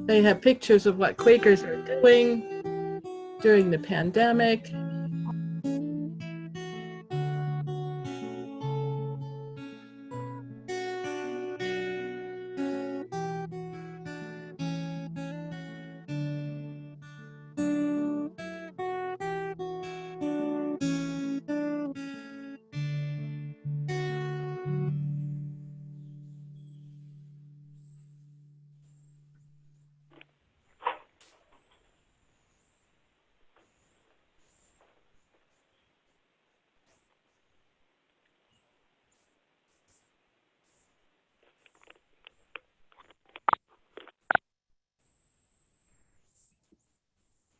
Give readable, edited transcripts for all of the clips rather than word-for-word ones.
They have pictures of what Quakers are doing during the pandemic.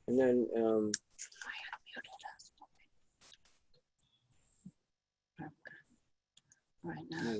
And then right now.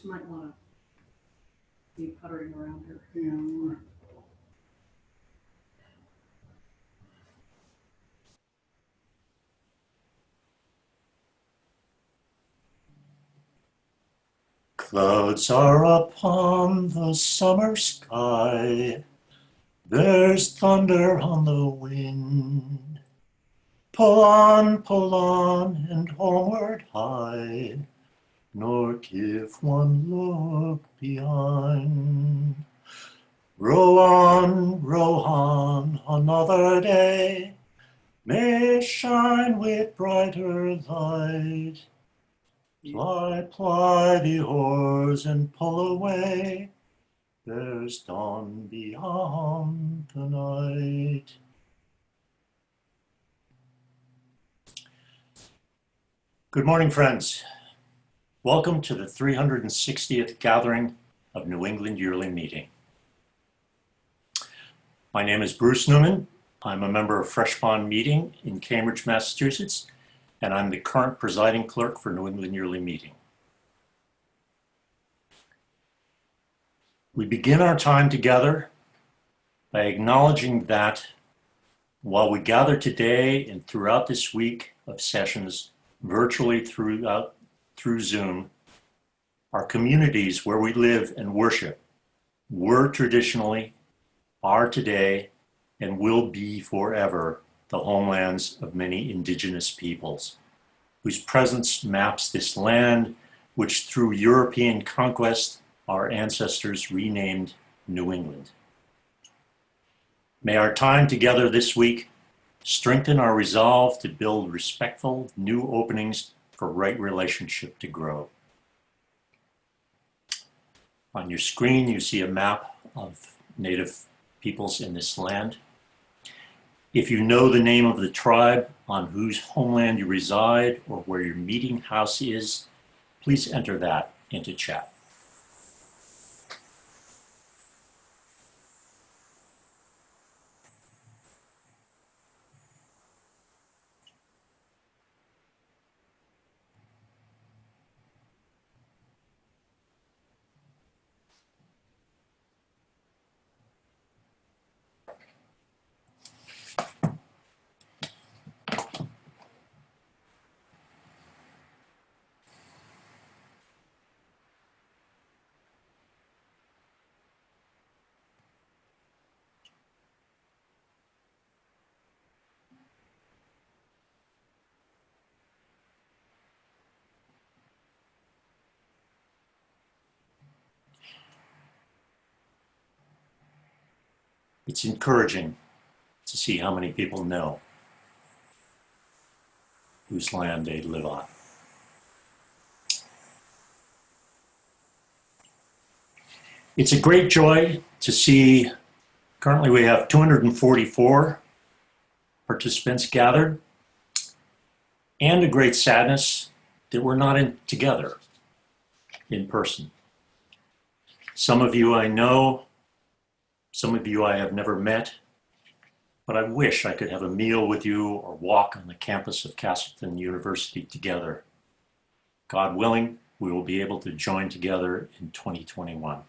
She might want to be puttering around her. Yeah. Clouds are upon the summer sky. There's thunder on the wind. Pull on, and homeward hie, nor give one look behind. Row on, another day may shine with brighter light. Ply the oars and pull away. There's dawn beyond the night. Good morning, friends. Welcome to the 360th gathering of New England Yearly Meeting. My name is Bruce Newman. I'm a member of Fresh Pond Meeting in Cambridge, Massachusetts, and I'm the current presiding clerk for New England Yearly Meeting. We begin our time together by acknowledging that while we gather today and throughout this week of sessions virtually through Zoom, our communities where we live and worship were traditionally, are today, and will be forever the homelands of many indigenous peoples, whose presence maps this land, which through European conquest, our ancestors renamed New England. May our time together this week strengthen our resolve to build respectful new openings for right relationship to grow. On your screen, you see a map of Native peoples in this land. If you know the name of the tribe on whose homeland you reside or where your meeting house is, please enter that into chat. It's encouraging to see how many people know whose land they live on. It's a great joy to see, currently we have 244 participants gathered, and a great sadness that we're not together in person. Some of you I know, some of you I have never met, but I wish I could have a meal with you or walk on the campus of Castleton University together. God willing, we will be able to join together in 2021.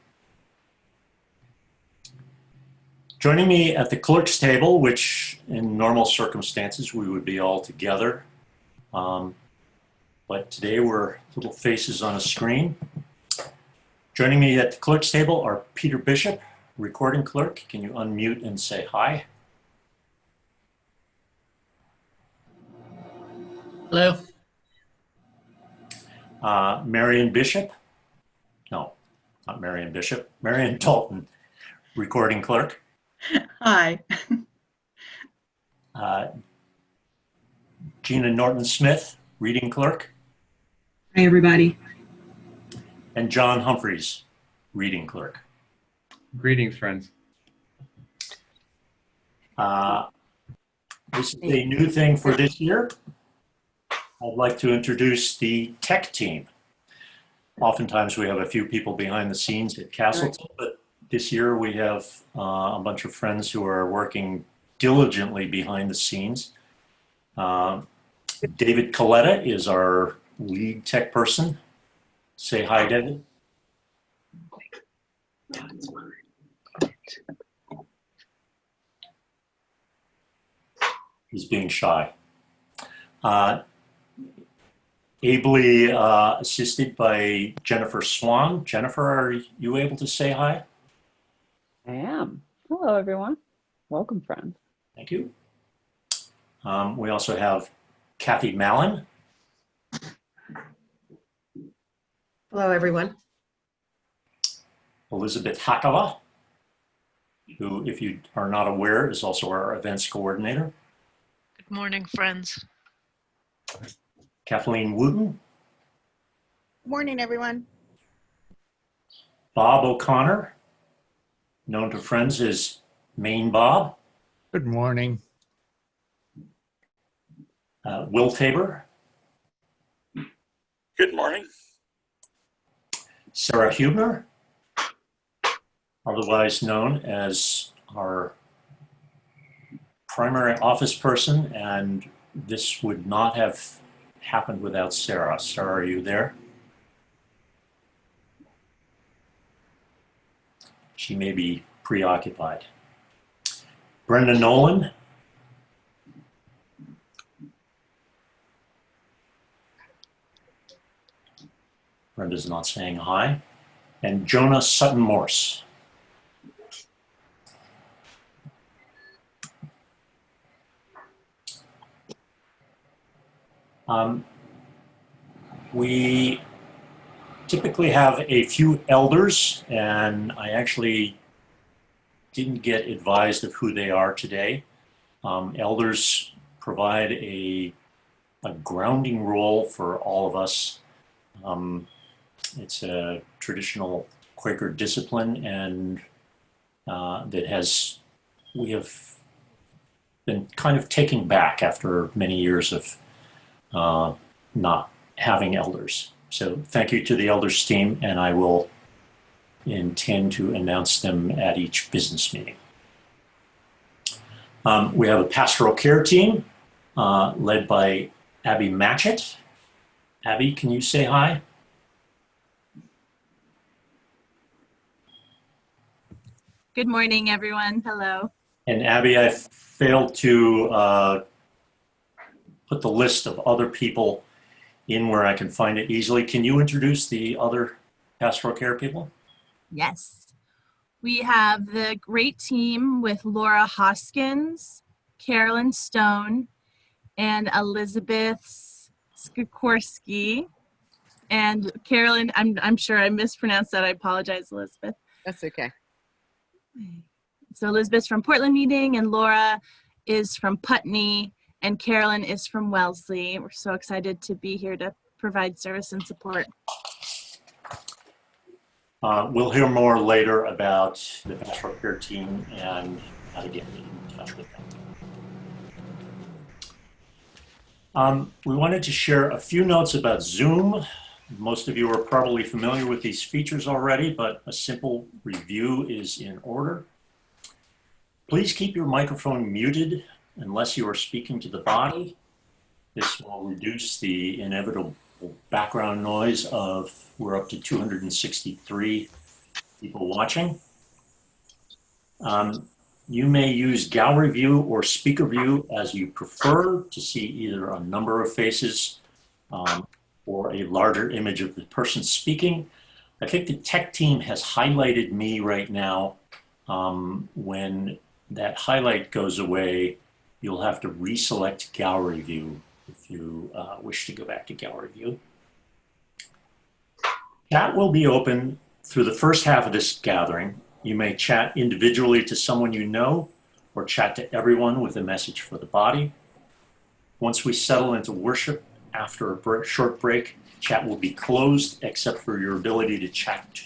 Joining me at the clerk's table, which in normal circumstances we would be all together, but today we're little faces on a screen. Joining me at the clerk's table are Peter Bishop, recording clerk. Can you unmute and say hi? Hello. Marion Bishop. No, not Marion Bishop. Marion Dalton, recording clerk. Hi. Gina Norton-Smith, reading clerk. Hi, everybody. And John Humphreys, reading clerk. Greetings, friends. This is a new thing for this year. I'd like to introduce the tech team. Oftentimes we have a few people behind the scenes at Castleton, but this year we have a bunch of friends who are working diligently behind the scenes. David Coletta is our lead tech person. Say hi, David. He's being shy. Ably assisted by Jennifer Swan. Jennifer, are you able to say hi? I am. Hello, everyone. Welcome, friends. Thank you. We also have Kathy Mallon. Hello, everyone. Elizabeth Hakala, who, if you are not aware, is also our events coordinator. Good morning, friends. Kathleen Wooten. Good morning, everyone. Bob O'Connor, known to friends as Maine Bob. Good morning. Will Tabor. Good morning. Sarah Hubner, otherwise known as our primary office person, and this would not have happened without Sarah. Sarah, are you there? She may be preoccupied. Brenda Nolan. Brenda's not saying hi. And Jonah Sutton Morse. We typically have a few elders, and I actually didn't get advised of who they are today. Elders provide a grounding role for all of us. It's a traditional Quaker discipline, and we have been kind of taking back after many years of not having elders. So thank you to the elders team, and I will intend to announce them at each business meeting. We have a pastoral care team led by Abby Matchett. Abby, can you say hi? Good morning, everyone. Hello. And Abby, I failed to put the list of other people in where I can find it easily. Can you introduce the other pastoral care people? Yes. We have the great team with Laura Hoskins, Carolyn Stone, and Elizabeth Skokorski. And Carolyn, I'm sure I mispronounced that. I apologize, Elizabeth. That's okay. So Elizabeth's from Portland Meeting, and Laura is from Putney, and Carolyn is from Wellesley. We're so excited to be here to provide service and support. We'll hear more later about the pastoral care team and how to get in touch with them. We wanted to share a few notes about Zoom. Most of you are probably familiar with these features already, but a simple review is in order. Please keep your microphone muted unless you are speaking to the body. This will reduce the inevitable background noise of, we're up to 263 people watching. You may use gallery view or speaker view as you prefer to see either a number of faces or a larger image of the person speaking. I think the tech team has highlighted me right now. When that highlight goes away, you'll have to reselect gallery view if you wish to go back to gallery view. Chat will be open through the first half of this gathering. You may chat individually to someone you know or chat to everyone with a message for the body. Once we settle into worship after a short break, chat will be closed except for your ability to chat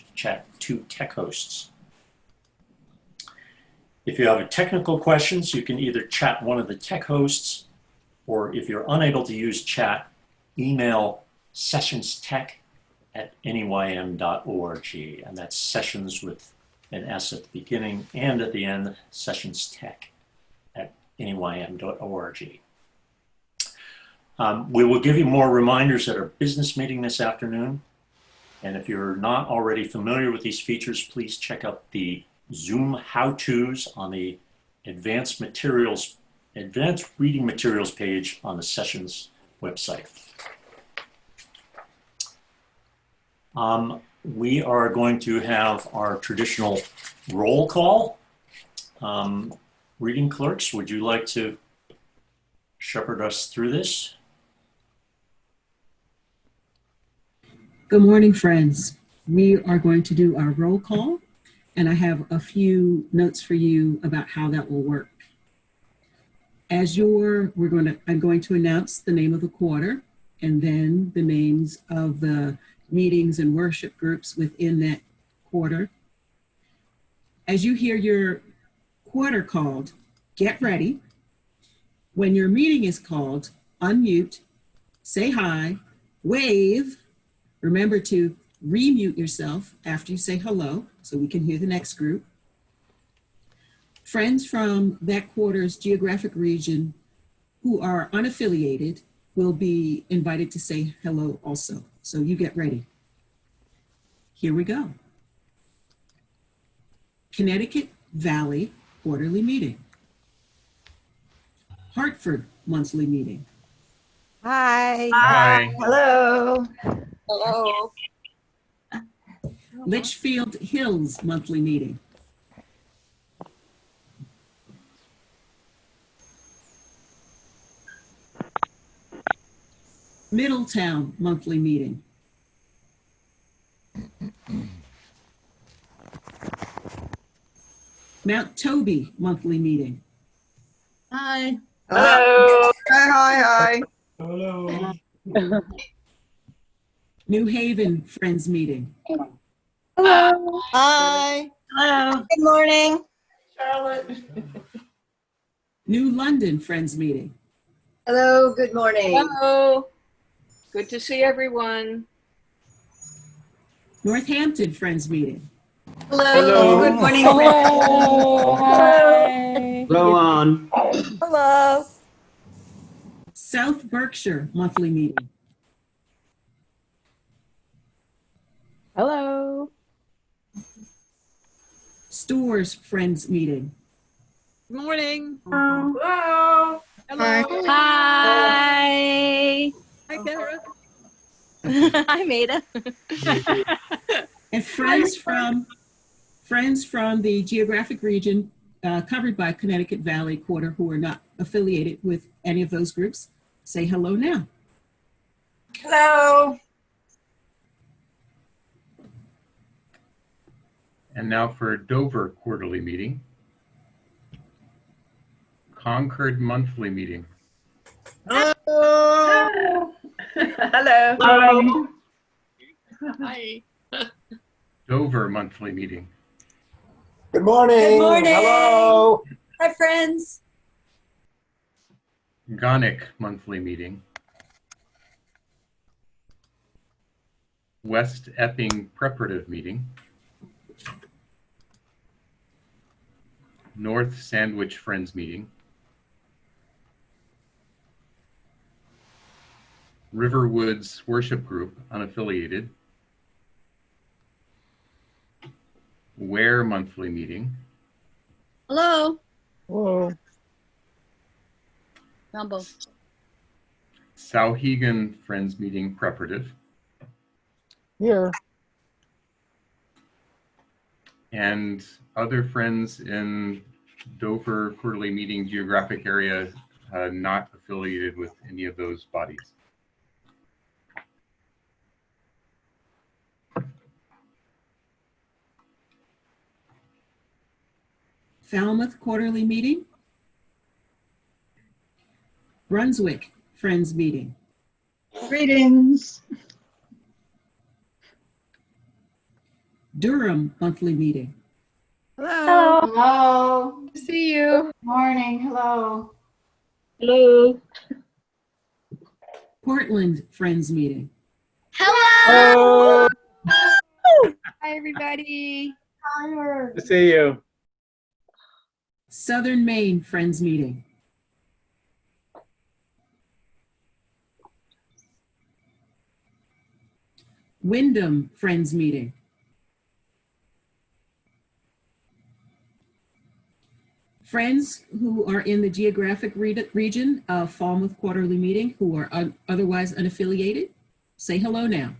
to tech hosts. If you have technical questions, you can either chat one of the tech hosts, or if you're unable to use chat, email sessionstech@neym.org, and that's sessions with an S at the beginning and at the end, sessionstech@neym.org. We will give you more reminders at our business meeting this afternoon. And if you're not already familiar with these features, please check out the Zoom how-tos on the advanced reading materials page on the sessions website. We are going to have our traditional roll call. Reading clerks, would you like to shepherd us through this? Good morning, friends. We are going to do our roll call, and I have a few notes for you about how that will work. I'm going to announce the name of the quarter and then the names of the meetings and worship groups within that quarter. As you hear your quarter called, get ready. When your meeting is called, unmute, say hi, wave. Remember to remute yourself after you say hello so we can hear the next group. Friends from that quarter's geographic region who are unaffiliated will be invited to say hello also. So you get ready. Here we go. Connecticut Valley quarterly meeting. Hartford monthly meeting. Hi. Hi. Hello. Hello. Litchfield Hills monthly meeting. Middletown monthly meeting. Mount Toby monthly meeting. Hi. Hello. Hi. Hello. New Haven Friends meeting. Hello. Hi. Hello. Good morning. Charlotte. New London Friends meeting. Hello. Good morning. Hello. Good to see everyone. Northampton Friends meeting. Hello. Good morning. Hello. Hi. Go on. Hello. South Berkshire monthly meeting. Hello. Stores Friends meeting. Good morning. Hello. Hello. Hi. Hi, Kara. Hi, Maida. And friends from the geographic region covered by Connecticut Valley Quarter who are not affiliated with any of those groups, say hello now. Hello. And now for Dover quarterly meeting. Concord monthly meeting. Hello. Hello. Hi. Dover monthly meeting. Good morning. Good morning. Hello. Hi, friends. Gonic monthly meeting. West Epping preparative meeting. North Sandwich Friends meeting. Riverwoods worship group unaffiliated. Ware monthly meeting. Hello. Hello. Number. Sauhegan Friends meeting preparative. Here. And other friends in Dover quarterly meeting geographic area not affiliated with any of those bodies. Falmouth quarterly meeting. Brunswick Friends meeting. Greetings. Durham monthly meeting. Hello. Hello. Good to see you. Morning. Hello. Hello. Portland Friends meeting. Hello. Hi, everybody. Good to see you. Southern Maine Friends meeting. Wyndham Friends Meeting. Friends who are in the geographic region of Falmouth Quarterly Meeting who are otherwise unaffiliated, say hello now.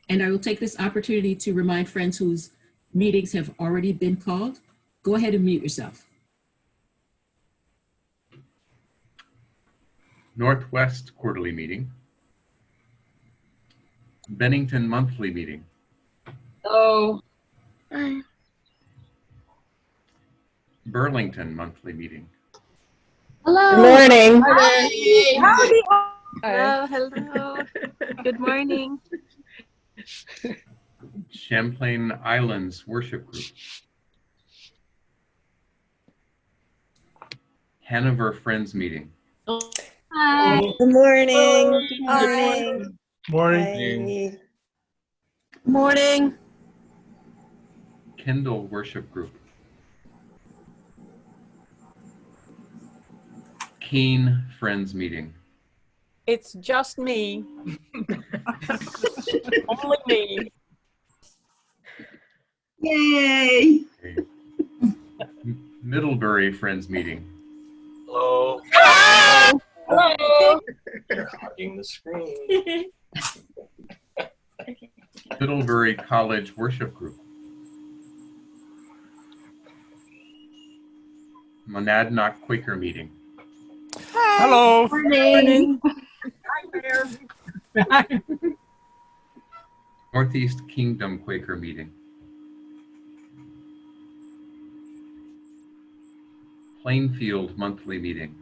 And I will take this opportunity to remind friends whose meetings have already been called, go ahead and mute yourself. Northwest Quarterly Meeting. Bennington Monthly Meeting. Oh. Burlington Monthly Meeting. Hello. Good morning. Howdy. Hello, hello. Good morning. Champlain Islands Worship Group. Hanover Friends Meeting. Hi. Good morning. Good Hi. morning. Morning. Kendall Worship Group. Keene Friends Meeting. It's just me. Only me. Yay. Middlebury Friends Meeting. Hello. Hello. You're hogging the screen. Middlebury College Worship Group. Monadnock Quaker Meeting. Hello. Morning. Hi there. Northeast Kingdom Quaker Meeting. Plainfield Monthly Meeting.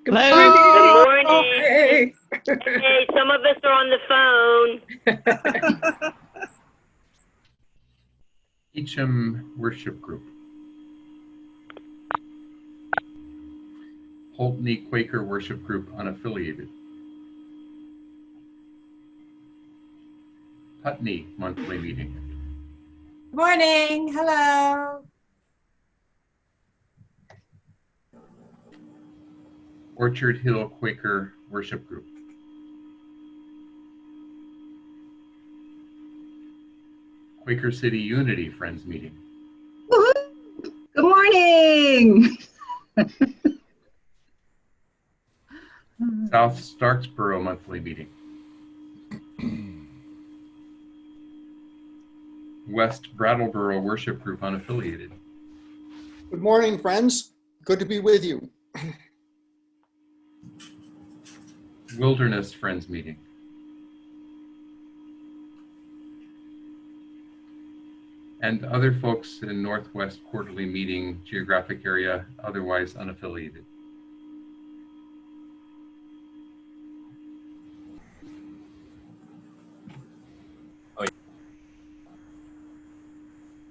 Good morning. Good morning. Hey. Hey, some of us are on the phone. Eacham Worship Group. Pulteney Quaker Worship Group Unaffiliated. Putney Monthly Meeting. Morning. Hello. Orchard Hill Quaker Worship Group. Quaker City Unity Friends Meeting. Woohoo. Good morning. South Starksboro Monthly Meeting. West Brattleboro Worship Group Unaffiliated. Good morning, friends. Good to be with you. Wilderness Friends Meeting. And other folks in Northwest Quarterly Meeting geographic area, otherwise unaffiliated.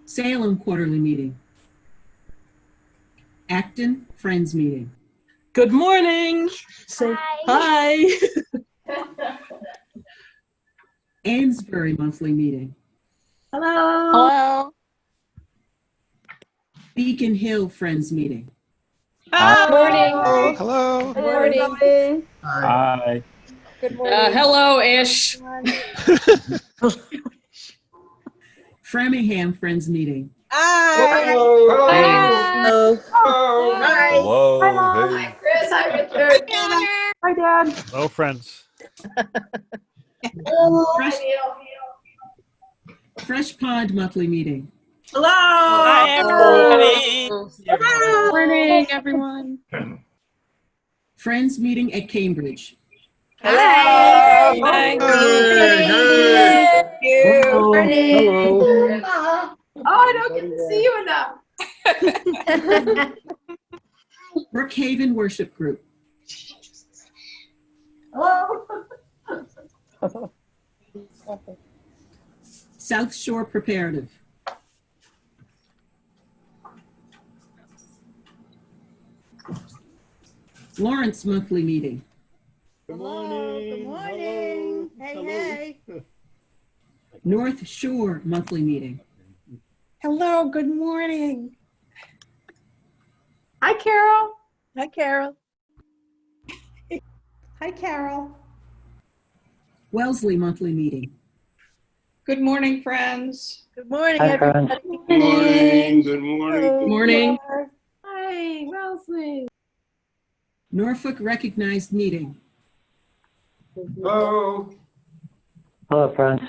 Salem Quarterly Meeting. Acton Friends Meeting. Good morning. Say hi. Amesbury Monthly Meeting. Hello. Hello. Beacon Hill Friends Meeting. Good morning. Hello. Good morning. Hi. Good morning. Hello-ish. Framingham Friends Meeting. Hi. Hello. Hello. Hello. Hi, Chris. Hi, Richard. Hi, Dad. Hello, friends. Fresh Pond Monthly Meeting. Hello. Hi, everybody. Hello. Morning, everyone. Friends Meeting at Cambridge. Hi. Thank Hey, you. Hello. Oh, I don't get to see you enough. Brookhaven Worship Group. Hello. South Shore Preparative. Lawrence Monthly Meeting. Good morning. Good morning. Hello. Hey, Hello. North Shore Monthly Meeting. Hello. Good morning. Hi, Carol. Hi, Carol. Hi, Carol. Wellesley monthly meeting. Good morning, friends. Good morning, Hi, friends. everybody. Good morning. Good morning. Hello. Morning. Hi, Wellesley. Norfolk recognized meeting. Hello. Hello, friends.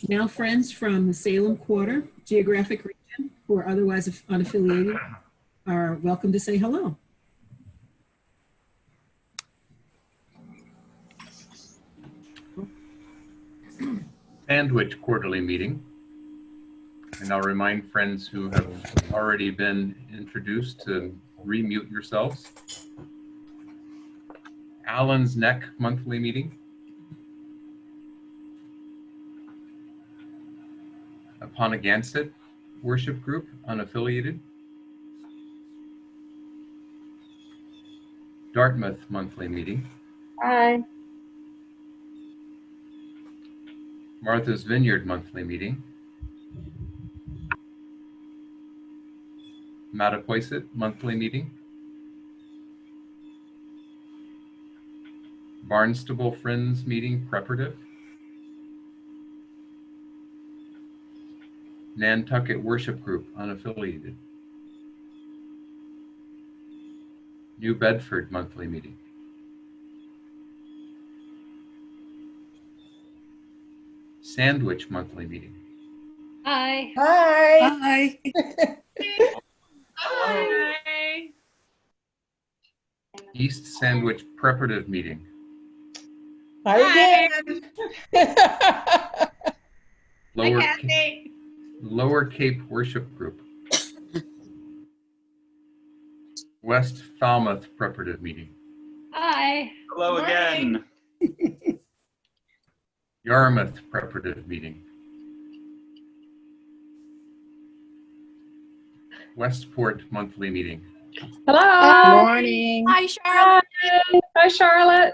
Now friends from the Salem Quarter geographic region who are otherwise unaffiliated are welcome to say hello. Sandwich quarterly meeting. And I'll remind friends who have already been introduced to remute yourselves. Allen's Neck monthly meeting. Uponiganset worship group, unaffiliated. Dartmouth monthly meeting. Hi. Martha's Vineyard monthly meeting. Mattapoisett monthly meeting. Barnstable Friends meeting preparative. Nantucket worship group, unaffiliated. New Bedford monthly meeting. Sandwich monthly meeting. Hi. Hi. Hi. East Sandwich preparative meeting. Hi again. Lower, Hi, Kathy. Lower Cape worship group. West Falmouth preparative meeting. Hi. Hello again. Yarmouth preparative meeting. Westport monthly meeting. Hello. Morning. Hi, Charlotte. Hi, Charlotte.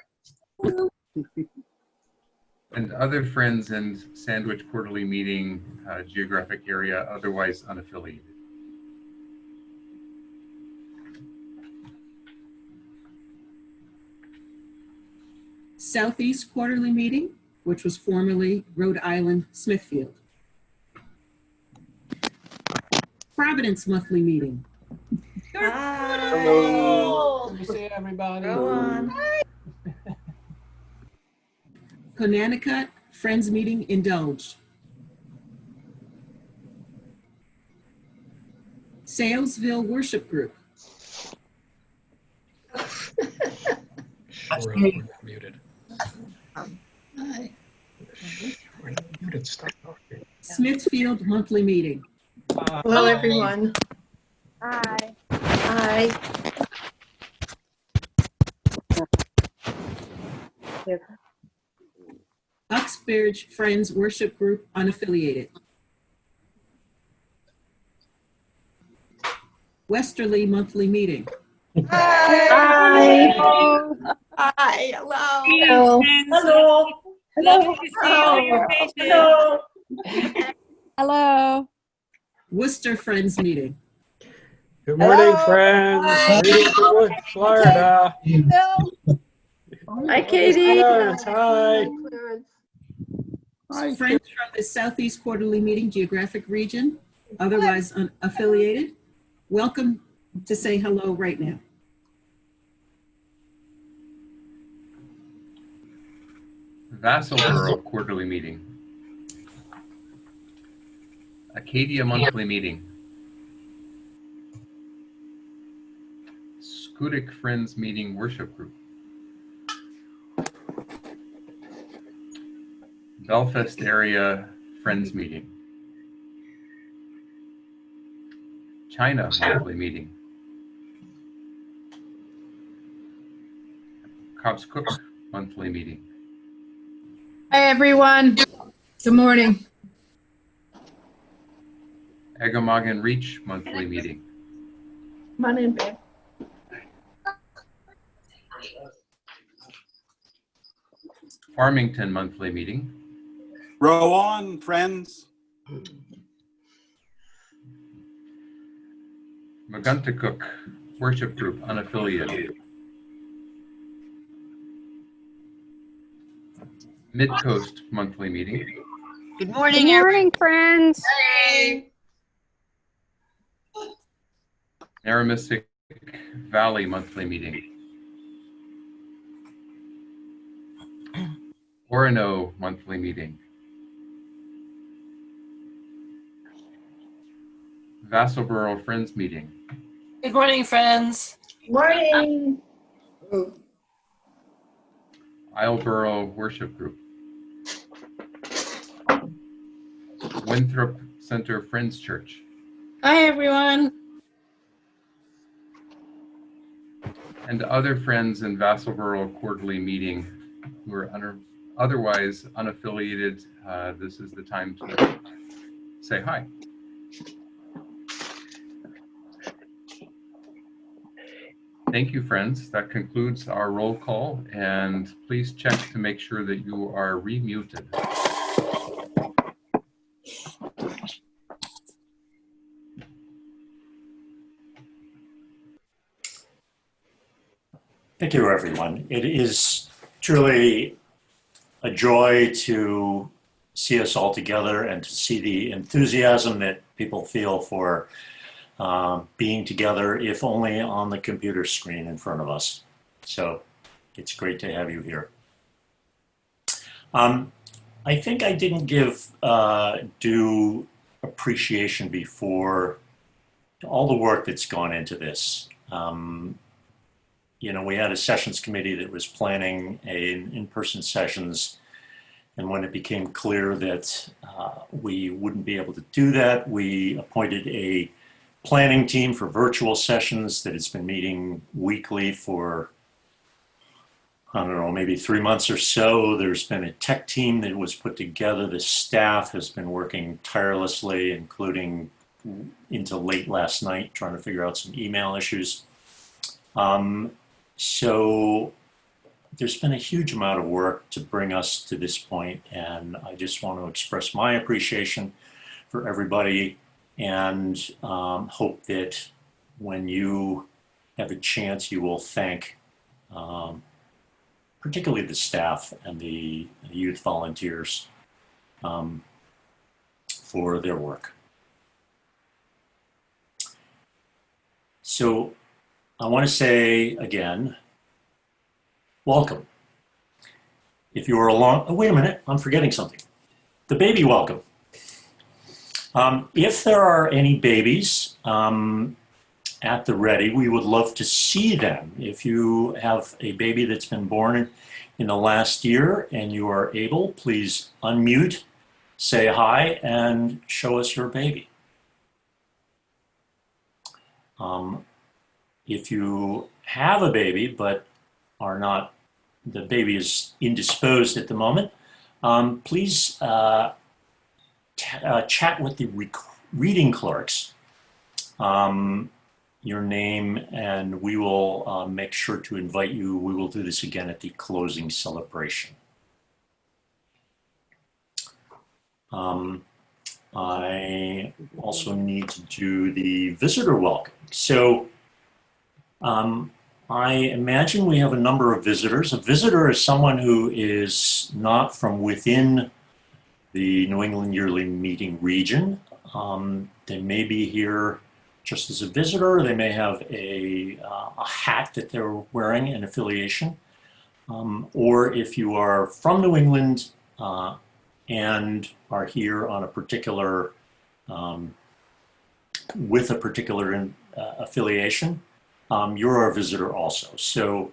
And other friends in Sandwich quarterly meeting geographic area, otherwise unaffiliated. Southeast quarterly meeting, which was formerly Rhode Island Smithfield. Providence monthly meeting. Hello. Good to see everybody. Go on. Connecticut Friends meeting indulged. Salesville worship group. We're muted. Hi. We're muted. Stop talking. Smithfield monthly meeting. Hello, everyone. Hi. Hi. Uxbridge Friends worship group unaffiliated. Westerly monthly meeting. Hi. Hi. Hello. Hello. Hello. Hello. Hello. Hello. Worcester Friends meeting. Good morning, Hello. friends. Hi. Greetings from Florida. Hi, Katie. Clarence, hi. Friends from the Southeast quarterly meeting geographic region, otherwise unaffiliated. Welcome to say hello right now. Vassalboro quarterly meeting. Acadia monthly meeting. Scudic Friends meeting worship group. Belfast area Friends meeting. China monthly meeting. Cobb's Cook monthly meeting. Hi, everyone. Good morning. Eggemogan Reach monthly meeting. Come on in, babe. Farmington monthly meeting. Row on, friends. Maguntacook worship group unaffiliated. Mid-Coast monthly meeting. Good Good morning, morning, friends. everybody. Narramissic Valley monthly meeting. Orono monthly meeting. Vassalboro Friends meeting. Good morning, friends. Morning. Islesboro Worship Group. Winthrop Center Friends Church. Hi, everyone. And other friends in Vassalboro quarterly meeting who are otherwise unaffiliated. This is the time to say hi. Thank you, friends. That concludes our roll call, and please check to make sure that you are remuted. Thank you, everyone. It is truly a joy to see us all together and to see the enthusiasm that people feel for being together, if only on the computer screen in front of us. So it's great to have you here. I think I didn't give due appreciation before to all the work that's gone into this. You know, we had a sessions committee that was planning in-person sessions, and when it became clear that we wouldn't be able to do that, we appointed a planning team for virtual sessions that has been meeting weekly for, I don't know, maybe 3 months or so. There's been a tech team that was put together. The staff has been working tirelessly, including into late last night, trying to figure out some email issues. So there's been a huge amount of work to bring us to this point, and I just want to express my appreciation for everybody, and hope that when you have a chance, you will thank particularly the staff and the youth volunteers for their work. So I want to say again, welcome. If you are along, oh, wait a minute, I'm forgetting something. The baby welcome. If there are any babies at the ready, we would love to see them. If you have a baby that's been born in the last year and you are able, please unmute, say hi, and show us your baby. If you have a baby but are not, the baby is indisposed at the moment, please chat with the reading clerks, your name, and we will make sure to invite you. We will do this again at the closing celebration. I also need to do the visitor welcome. So I imagine we have a number of visitors. A visitor is someone who is not from within the New England Yearly Meeting region. They may be here just as a visitor. They may have a hat that they're wearing, an affiliation. Or if you are from New England and are here on a particular, with a particular affiliation, you're a visitor also. So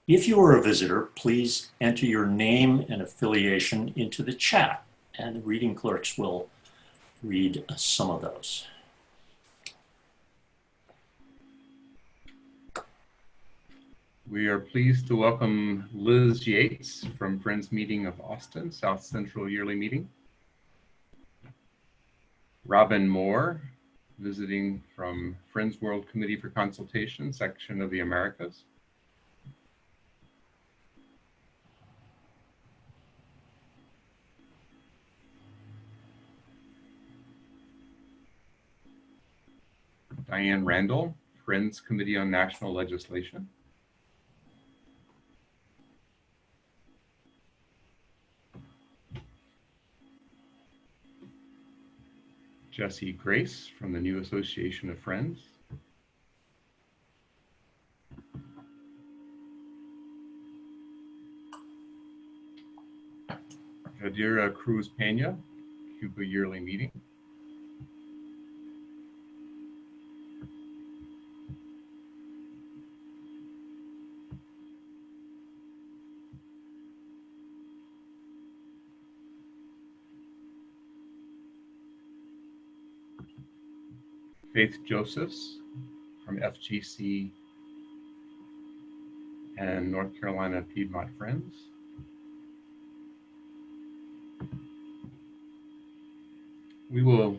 if you are a visitor, please enter your name and affiliation into the chat, and the reading clerks will read some of those. We are pleased to welcome Liz Yates from Friends Meeting of Austin, South Central Yearly Meeting. Robin Moore, visiting from Friends World Committee for Consultation, section of the Americas. Diane Randall, Friends Committee on National Legislation. Jesse Grace from the New Association of Friends. Jadira Cruz Pena, Cuba Yearly Meeting. Faith Josephs from FGC and North Carolina Piedmont Friends. We will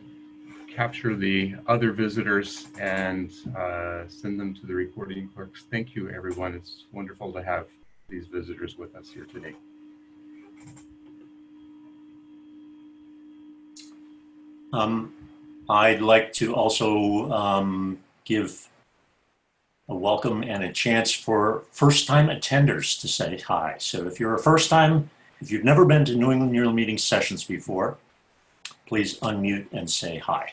capture the other visitors and send them to the recording clerks. Thank you, everyone. It's wonderful to have these visitors with us here today. I'd like to also give a welcome and a chance for first-time attenders to say hi. So if you're if you've never been to New England Yearly Meeting sessions before, please unmute and say hi.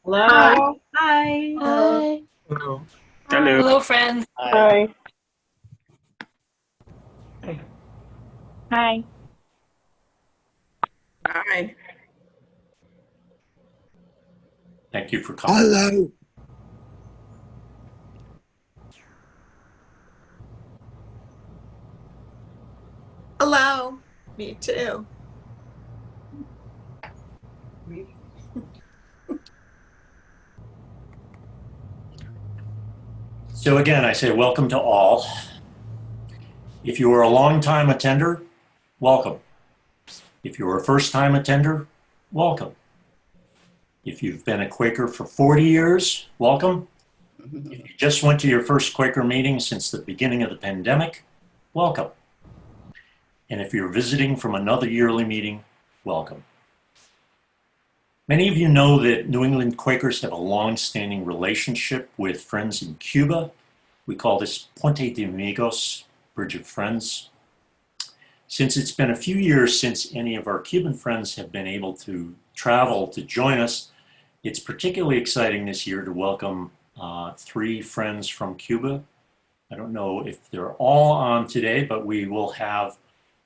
Hello. Hi. Hi. Hello. Hello. Hello, friends. Hi. Hi. Hi. Thank you for coming. Hello. Hello. Me too. So again, I say welcome to all. If you are a long-time attender, welcome. If you're a first-time attender, welcome. If you've been a Quaker for 40 years, welcome. If you just went to your first Quaker meeting since the beginning of the pandemic, welcome. And if you're visiting from another yearly meeting, welcome. Many of you know that New England Quakers have a long-standing relationship with friends in Cuba. We call this Puente de Amigos, Bridge of Friends. Since it's been a few years since any of our Cuban friends have been able to travel to join us, it's particularly exciting this year to welcome 3 friends from Cuba. I don't know if they're all on today, but we will have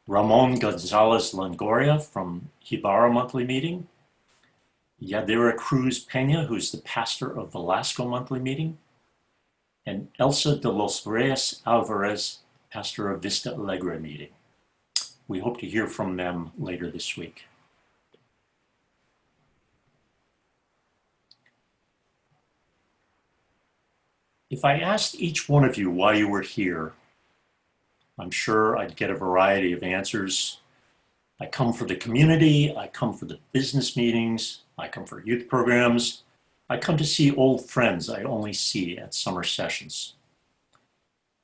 Ramon Gonzalez Longoria from Ibarra Monthly Meeting, Yadira Cruz Pena, who's the pastor of Velasco Monthly Meeting, and Elsa de los Reyes Alvarez, pastor of Vista Alegre Meeting. We hope to hear from them later this week. If I asked each one of you why you were here, I'm sure I'd get a variety of answers. I come for the community, I come for the business meetings, I come for youth programs, I come to see old friends I only see at summer sessions.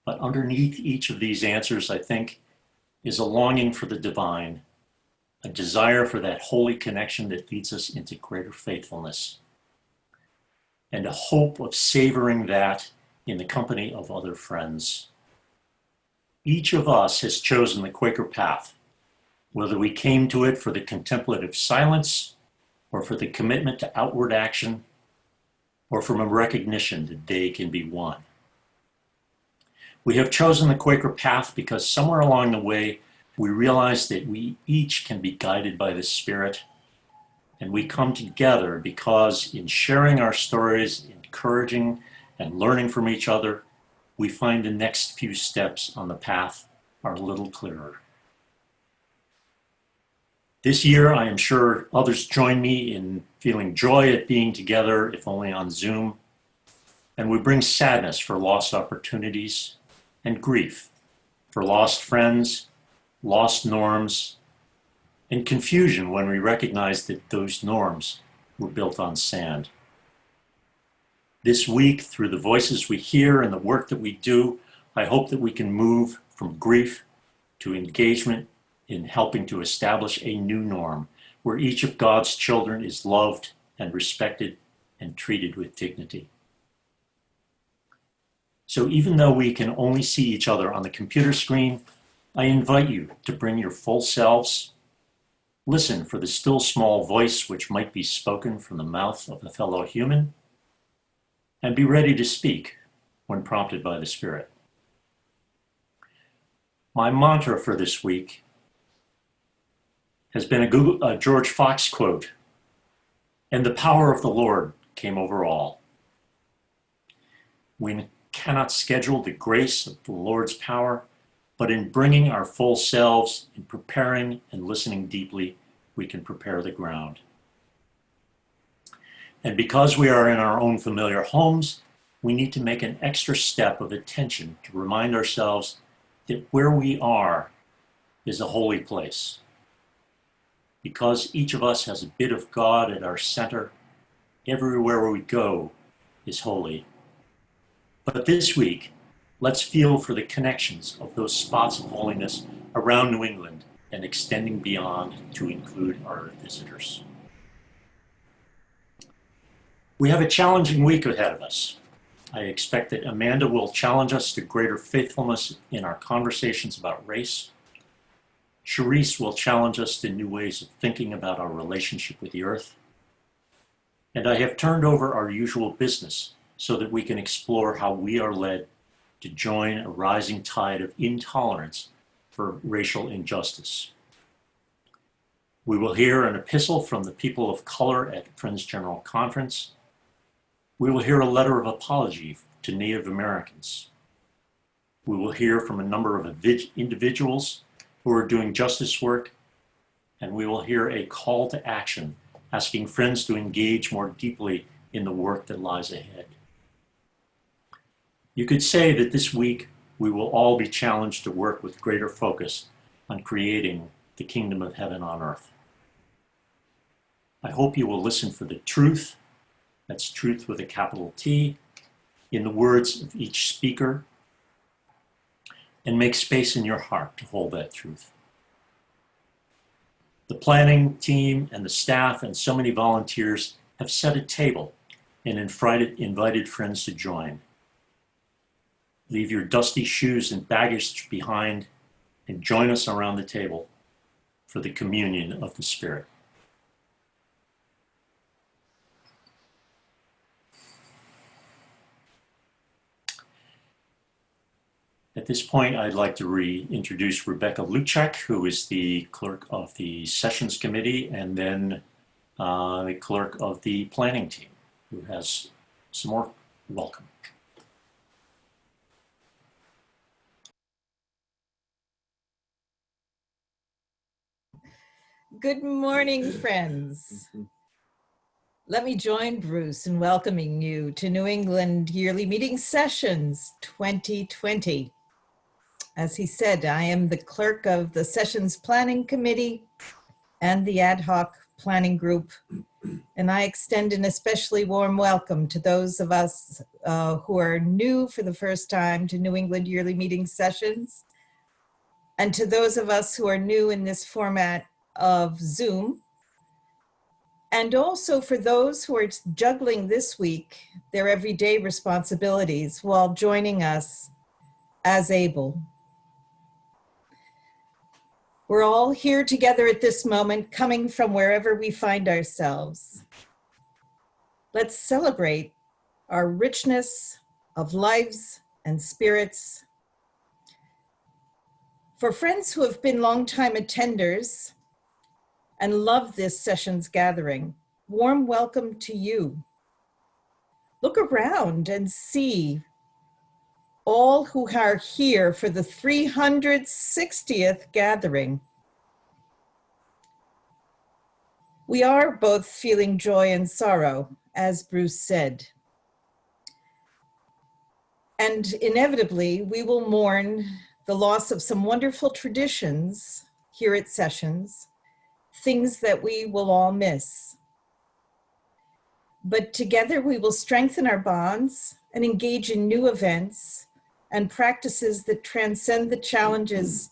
But underneath each of these answers, I think, is a longing for the divine, a desire for that holy connection that leads us into greater faithfulness, and a hope of savoring that in the company of other friends. Each of us has chosen the Quaker path, whether we came to it for the contemplative silence, or for the commitment to outward action, or from a recognition that day can be one. We have chosen the Quaker path because somewhere along the way, we realize that we each can be guided by the Spirit, and we come together because in sharing our stories, encouraging and learning from each other, we find the next few steps on the path are a little clearer. This year, I am sure others join me in feeling joy at being together, if only on Zoom, and we bring sadness for lost opportunities and grief for lost friends, lost norms, and confusion when we recognize that those norms were built on sand. This week, through the voices we hear and the work that we do, I hope that we can move from grief to engagement in helping to establish a new norm where each of God's children is loved and respected and treated with dignity. So even though we can only see each other on the computer screen, I invite you to bring your full selves. Listen for the still small voice which might be spoken from the mouth of a fellow human, and be ready to speak when prompted by the Spirit. My mantra for this week has been a George Fox quote, "And the power of the Lord came over all." We cannot schedule the grace of the Lord's power, but in bringing our full selves, in preparing and listening deeply, we can prepare the ground. And because we are in our own familiar homes, we need to make an extra step of attention to remind ourselves that where we are is a holy place. Because each of us has a bit of God at our center, everywhere we go is holy. But this week, let's feel for the connections of those spots of holiness around New England and extending beyond to include our visitors. We have a challenging week ahead of us. I expect that Amanda will challenge us to greater faithfulness in our conversations about race. Charisse will challenge us to new ways of thinking about our relationship with the earth. And I have turned over our usual business so that we can explore how we are led to join a rising tide of intolerance for racial injustice. We will hear an epistle from the people of color at Friends General Conference. We will hear a letter of apology to Native Americans. We will hear from a number of individuals who are doing justice work, and we will hear a call to action asking friends to engage more deeply in the work that lies ahead. You could say that this week we will all be challenged to work with greater focus on creating the kingdom of heaven on earth. I hope you will listen for the truth, that's truth with a capital T, in the words of each speaker, and make space in your heart to hold that truth. The planning team and the staff and so many volunteers have set a table and invited friends to join. Leave your dusty shoes and baggage behind and join us around the table for the communion of the Spirit. At this point, I'd like to reintroduce Rebecca Luchek, who is the clerk of the Sessions Committee, and then the clerk of the planning team, who has some more welcome. Good morning, friends. Let me join Bruce in welcoming you to New England Yearly Meeting Sessions 2020. As he said, I am the clerk of the Sessions Planning Committee and the Ad Hoc Planning Group, and I extend an especially warm welcome to those of us who are new for the first time to New England Yearly Meeting Sessions, and to those of us who are new in this format of Zoom, and also for those who are juggling this week their everyday responsibilities while joining us as able. We're all here together at this moment, coming from wherever we find ourselves. Let's celebrate our richness of lives and spirits. For friends who have been longtime attenders and love this sessions gathering, warm welcome to you. Look around and see all who are here for the 360th gathering. We are both feeling joy and sorrow, as Bruce said. And inevitably, we will mourn the loss of some wonderful traditions here at Sessions, things that we will all miss. But together we will strengthen our bonds and engage in new events and practices that transcend the challenges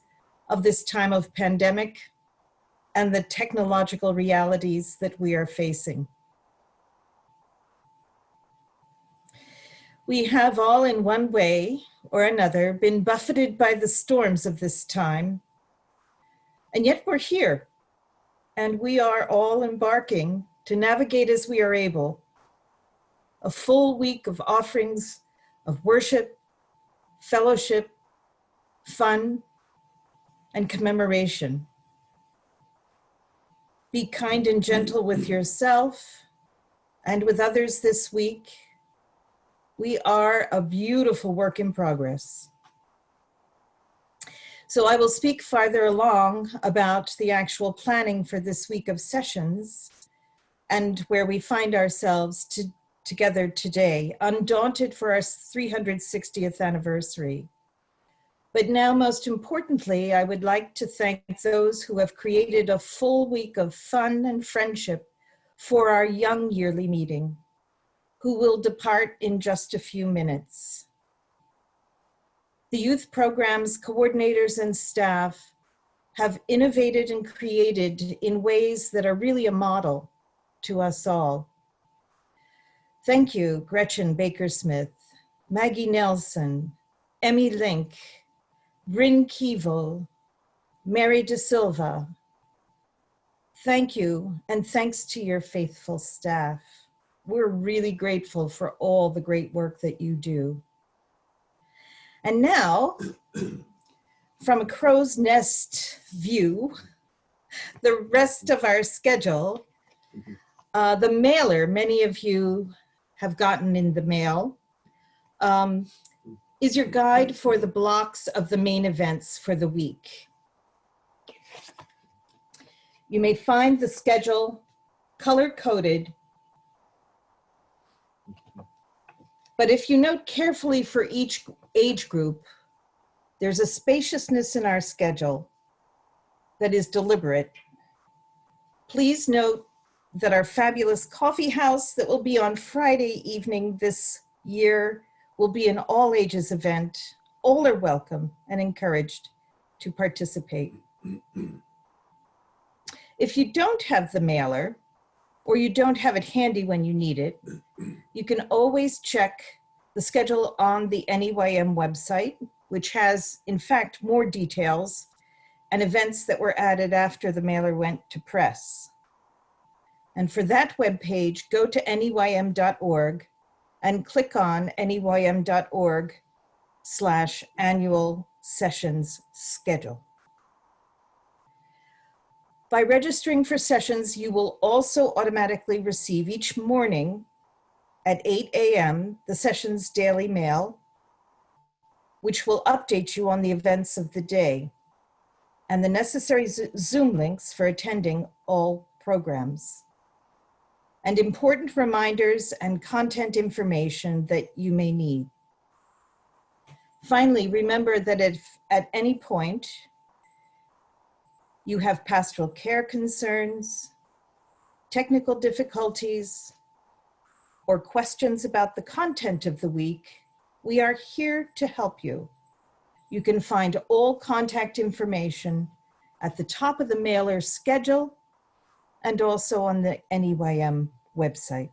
of this time of pandemic and the technological realities that we are facing. We have all in one way or another been buffeted by the storms of this time, and yet we're here. and we are all embarking to navigate as we are able a full week of offerings of worship, fellowship, fun, and commemoration. Be kind and gentle with yourself and with others this week. We are a beautiful work in progress. So I will speak farther along about the actual planning for this week of sessions and where we find ourselves together today, undaunted for our 360th anniversary. But now, most importantly, I would like to thank those who have created a full week of fun and friendship for our young yearly meeting, who will depart in just a few minutes. The youth programs, coordinators, and staff have innovated and created in ways that are really a model to us all. Thank you, Gretchen Bakersmith, Maggie Nelson, Emmy Link, Bryn Keevil, Mary De Silva. Thank you, and thanks to your faithful staff. We're really grateful for all the great work that you do. And now, from a crow's nest view, the rest of our schedule, the mailer many of you have gotten in the mail, is your guide for the blocks of the main events for the week. You may find the schedule color-coded, but if you note carefully for each age group, there's a spaciousness in our schedule that is deliberate. Please note that our fabulous coffee house that will be on Friday evening this year will be an all ages event. All are welcome and encouraged to participate. If you don't have the mailer, or you don't have it handy when you need it, you can always check the schedule on the NEYM website, which has, in fact, more details and events that were added after the mailer went to press. And for that webpage, go to neym.org and click on neym.org/annual sessions schedule. By registering for sessions, you will also automatically receive each morning at 8 a.m. the sessions daily mail, which will update you on the events of the day and the necessary Zoom links for attending all programs, and important reminders and content information that you may need. Finally, remember that if at any point you have pastoral care concerns, technical difficulties, or questions about the content of the week, we are here to help you. You can find all contact information at the top of the mailer schedule and also on the NEYM website.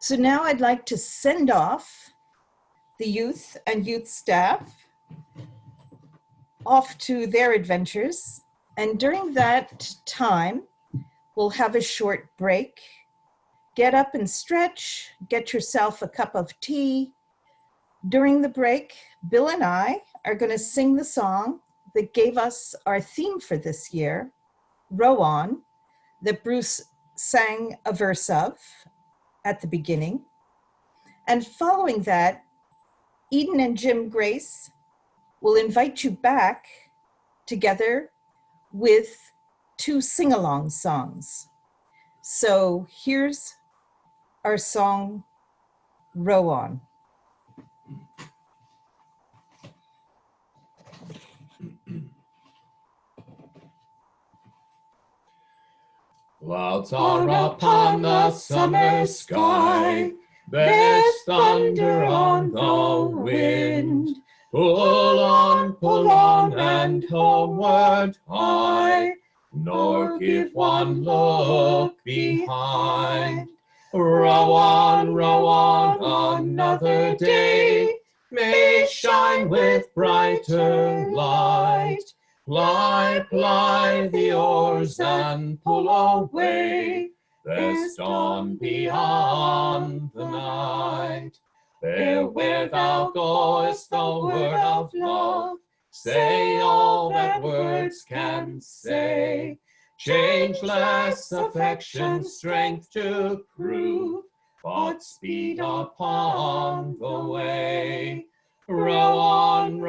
So now I'd like to send off the youth and youth staff off to their adventures. And during that time, we'll have a short break. Get up and stretch, get yourself a cup of tea. During the break, Bill and I are going to sing the song that gave us our theme for this year, Row On, that Bruce sang a verse of at the beginning. And following that, Eden and Jim Grace will invite you back together with 2 sing-along songs. So here's our song, Row On. Clouds are upon the summer sky, there's thunder on the wind. Pull on, and homeward hie, nor give one look behind. Row on, another day may shine with brighter light. Ply, ply the oars and pull away. There's dawn beyond the night. There where thou goest, the word of love. Say all that words can say. Changeless affection, strength to prove, but speed upon the way. Row on,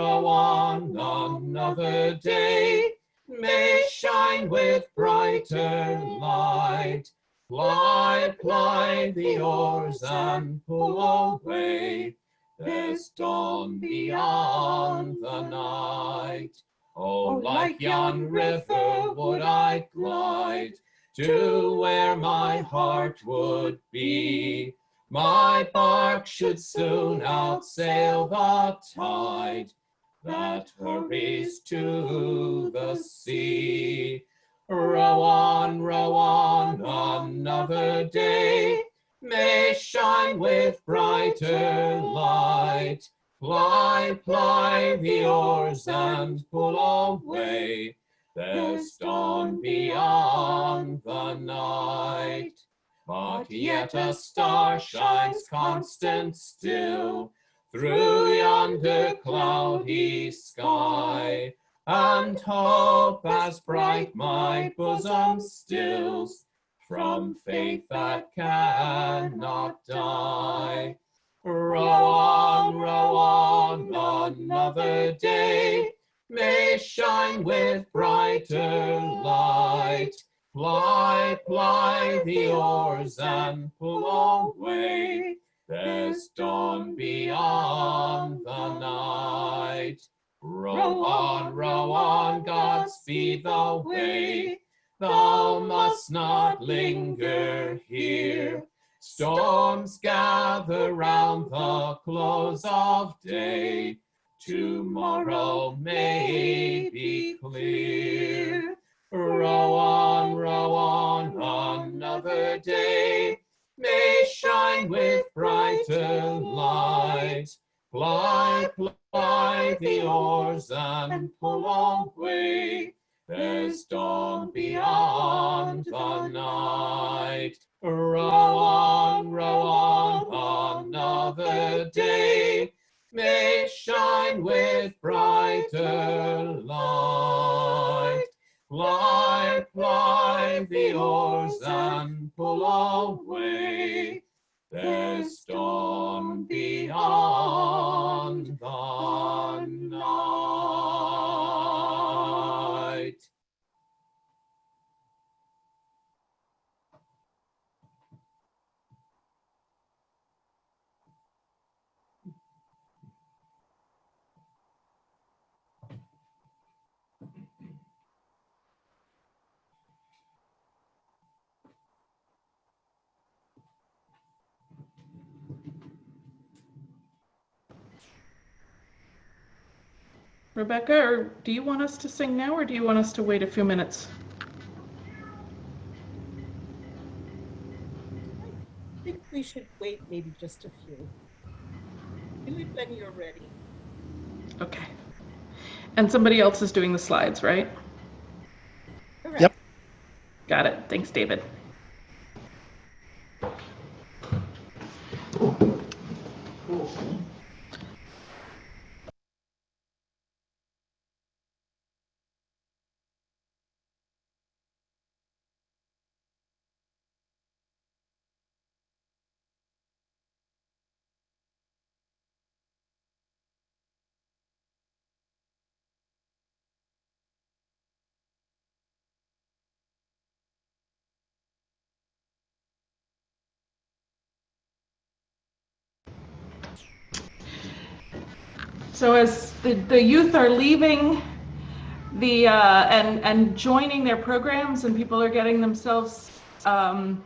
another day may shine with brighter light. Ply, ply the oars and pull away. There's dawn beyond the night. Oh, like yon river would I glide to where my heart would be. My bark should soon outsail the tide that hurries to the sea. Row on, another day may shine with brighter light. Ply, ply the oars and pull away. There's dawn beyond the night. But yet a star shines constant still through yonder cloudy sky, and hope as bright my bosom stills from faith that cannot die. Row on, another day may shine with brighter light. Ply, ply the oars and pull away. There's dawn beyond the night. Row on, God speed the way. Thou must not linger here. Storms gather round the close of day. Tomorrow may be clear. Row on, another day may shine with brighter light. Ply, ply the oars and pull away. There's dawn beyond the night. Row on, another day may shine with brighter light. Ply, ply the oars and pull away. There's dawn beyond the night. Rebecca, or do you want us to sing now, or do you want us to wait a few minutes? I think we should wait maybe just a few. Give me when you're ready. Okay. And somebody else is doing the slides, right? Correct. Yep. Got it. Thanks, David. So as the youth are leaving the and joining their programs, and people are getting themselves a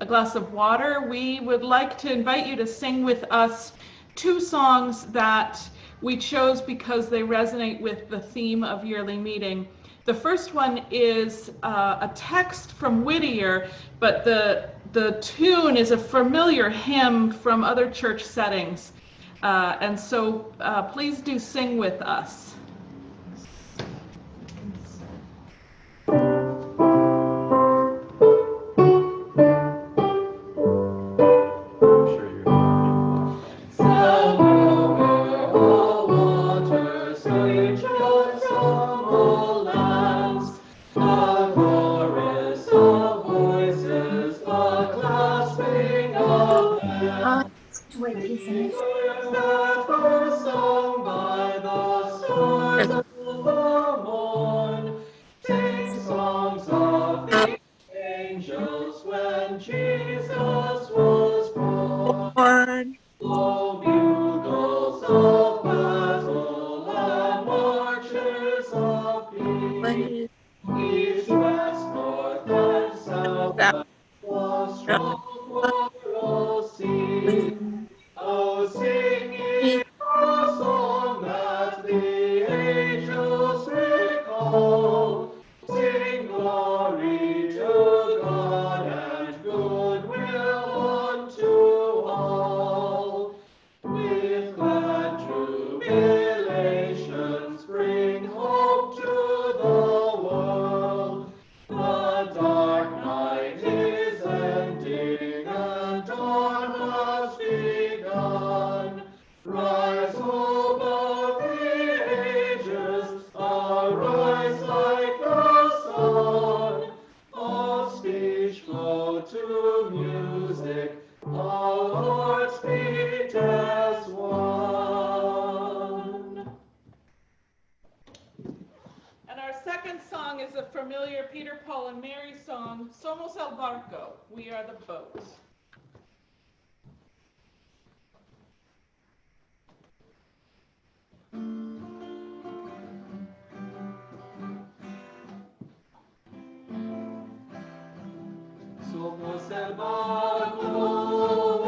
glass of water, we would like to invite you to sing with us two songs that we chose because they resonate with the theme of yearly meeting. The first one is a text from Whittier, but the tune is a familiar hymn from other church settings. And so please do sing with us. Wait, can you sing it? That were sung by the stars of the morn, sing songs of the angels when Jesus was born. Blow bugles of battle and marches of peace. East, west, north, and south, let the strong quarrel cease. Oh, sing ye a song that the angels recall. Sing glory to God and goodwill unto all. With glad jubilations bring hope to the world. The dark night is ending and dawn has begun. Rise above the ages, arise like the sun. All speech flow to music, all hearts beat as one. And our second song is a familiar Peter, Paul, and Mary song, Somos el Barco, We Are the Boat. Somos el barco,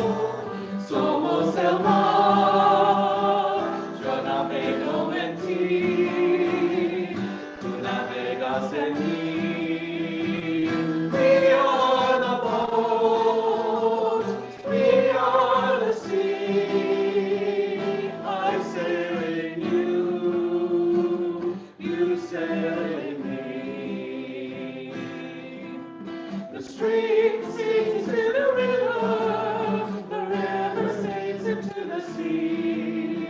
somos el mar, yo navego en ti, tú navegas en mí. We are the boat, we are the sea, I sail in you, you sail in me. The stream sings in the river sings into the sea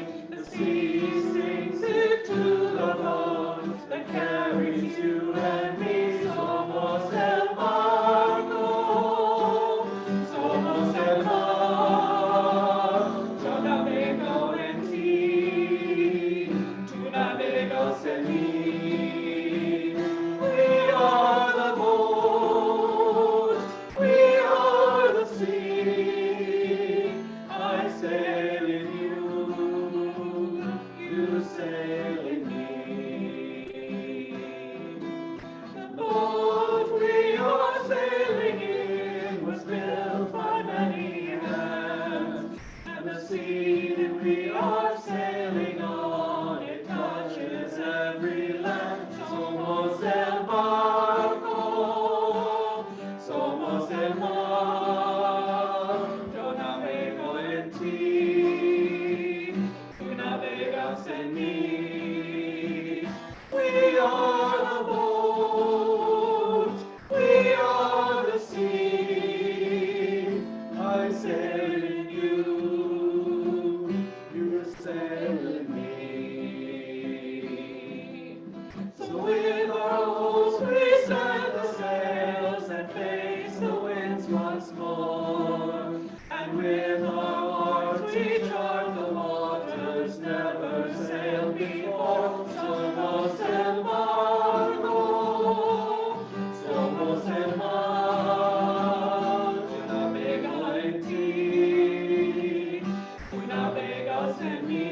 sings into the boat that carries you and me. Somos el barco, somos el mar, yo navego en ti, tú navegas en mí. We are the boat, we are the sea, I sail in you, you sail in me. The boat we are sailing in was built by many hands, and the sea we are sailing on, it touches every land. Somos el barco, somos el mar, yo navego en ti, tú navegas en mí. We are the boat, we are the sea, I sail in you, you sail in me. So with our hopes we set the sails and face the winds once more, and with our hearts we chart the waters never sailed before. Somos el barco, somos el mar, yo navego en ti, tú navegas en mí.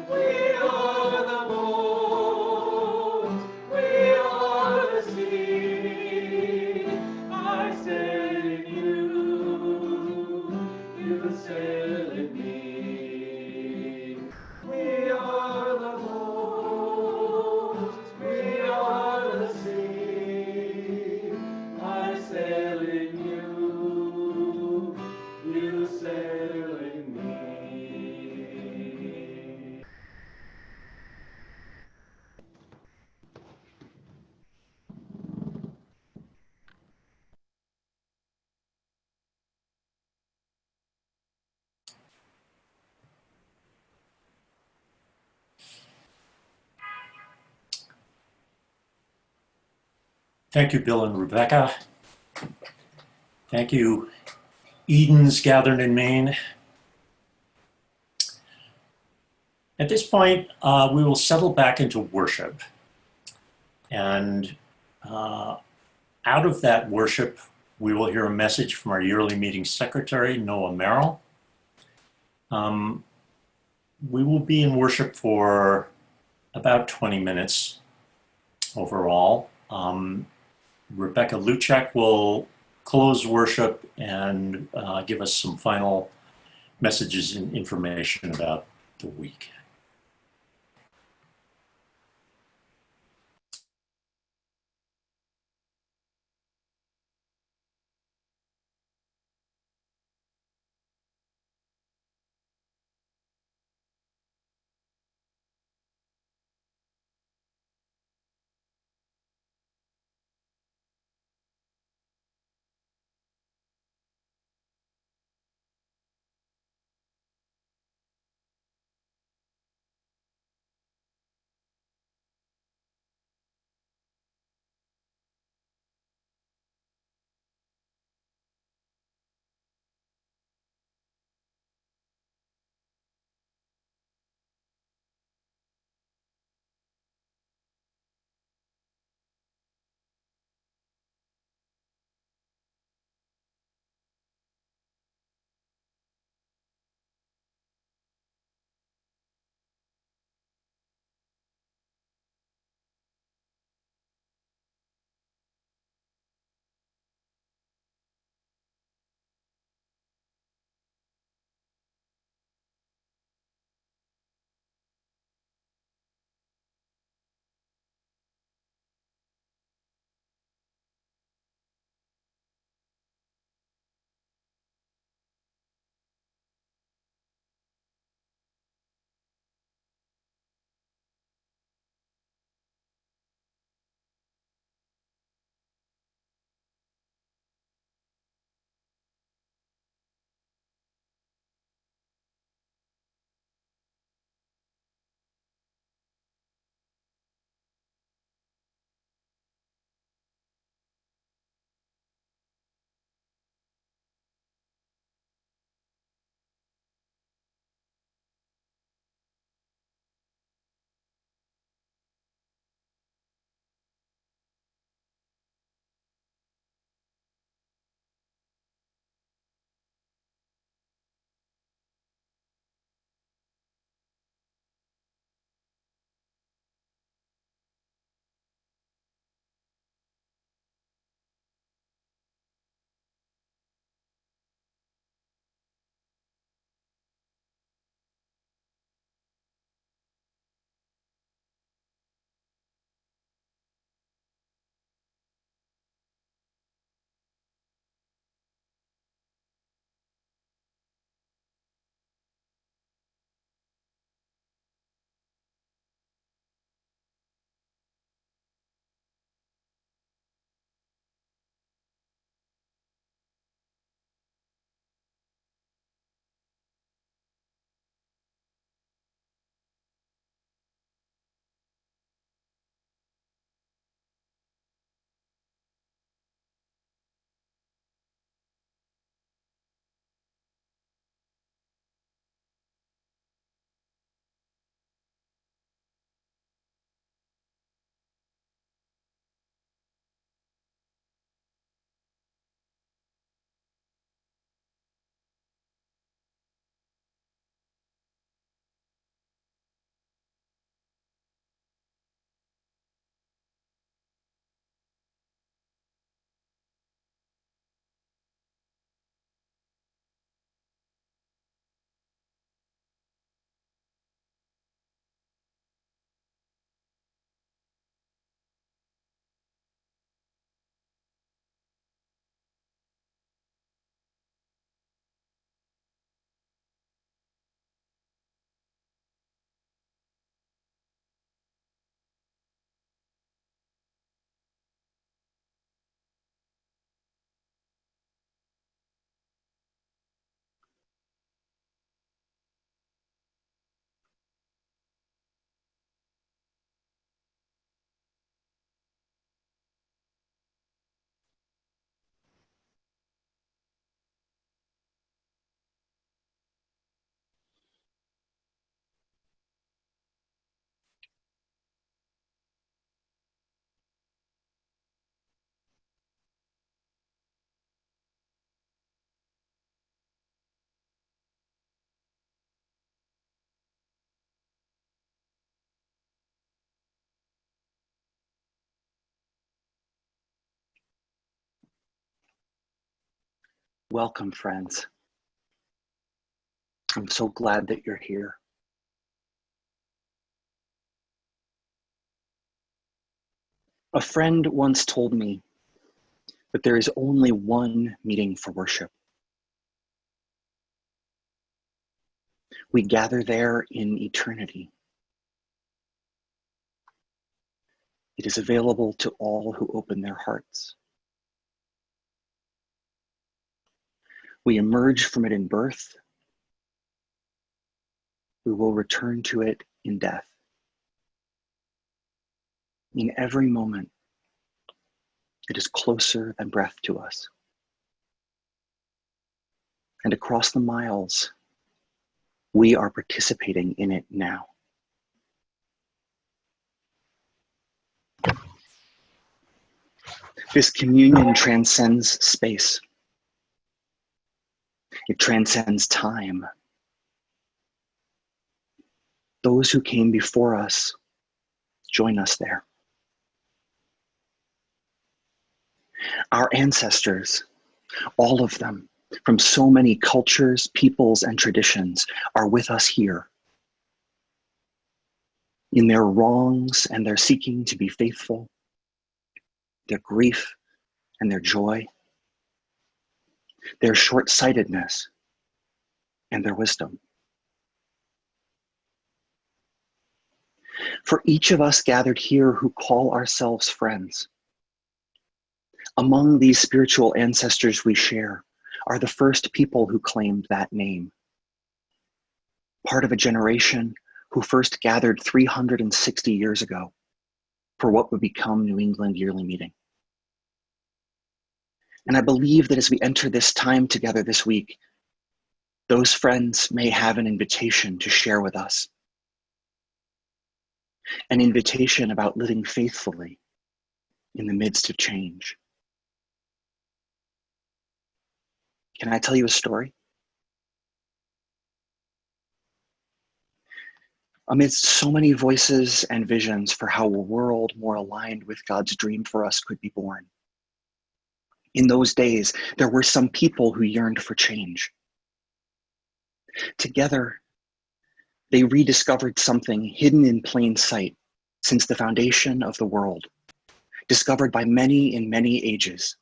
We are the boat, we are the sea, I sail in you, you sail in me. We are the boat, we are the sea, I sail in you, you sail in me. Thank you, Bill and Rebecca. Thank you, Edens gathered in Maine. At this point, we will settle back into worship. And out of that worship, we will hear a message from our yearly meeting secretary, Noah Merrill. We will be in worship for about 20 minutes overall. Rebecca Luchak will close worship and give us some final messages and information about the week. Welcome, friends. I'm so glad that you're here. A friend once told me that there is only one meeting for worship. We gather there in eternity. It is available to all who open their hearts. We emerge from it in birth. We will return to it in death. In every moment, it is closer than breath to us. And across the miles, we are participating in it now. This communion transcends space. It transcends time. Those who came before us join us there. Our ancestors, all of them, from so many cultures, peoples, and traditions, are with us here. In their wrongs and their seeking to be faithful, their grief and their joy, their short-sightedness and their wisdom. For each of us gathered here who call ourselves friends, among these spiritual ancestors we share are the first people who claimed that name. Part of a generation who first gathered 360 years ago for what would become New England Yearly Meeting. And I believe that as we enter this time together this week, those friends may have an invitation to share with us. An invitation about living faithfully in the midst of change. Can I tell you a story? Amidst so many voices and visions for how a world more aligned with God's dream for us could be born, in those days, there were some people who yearned for change. Together, they rediscovered something hidden in plain sight since the foundation of the world, discovered by many in many ages.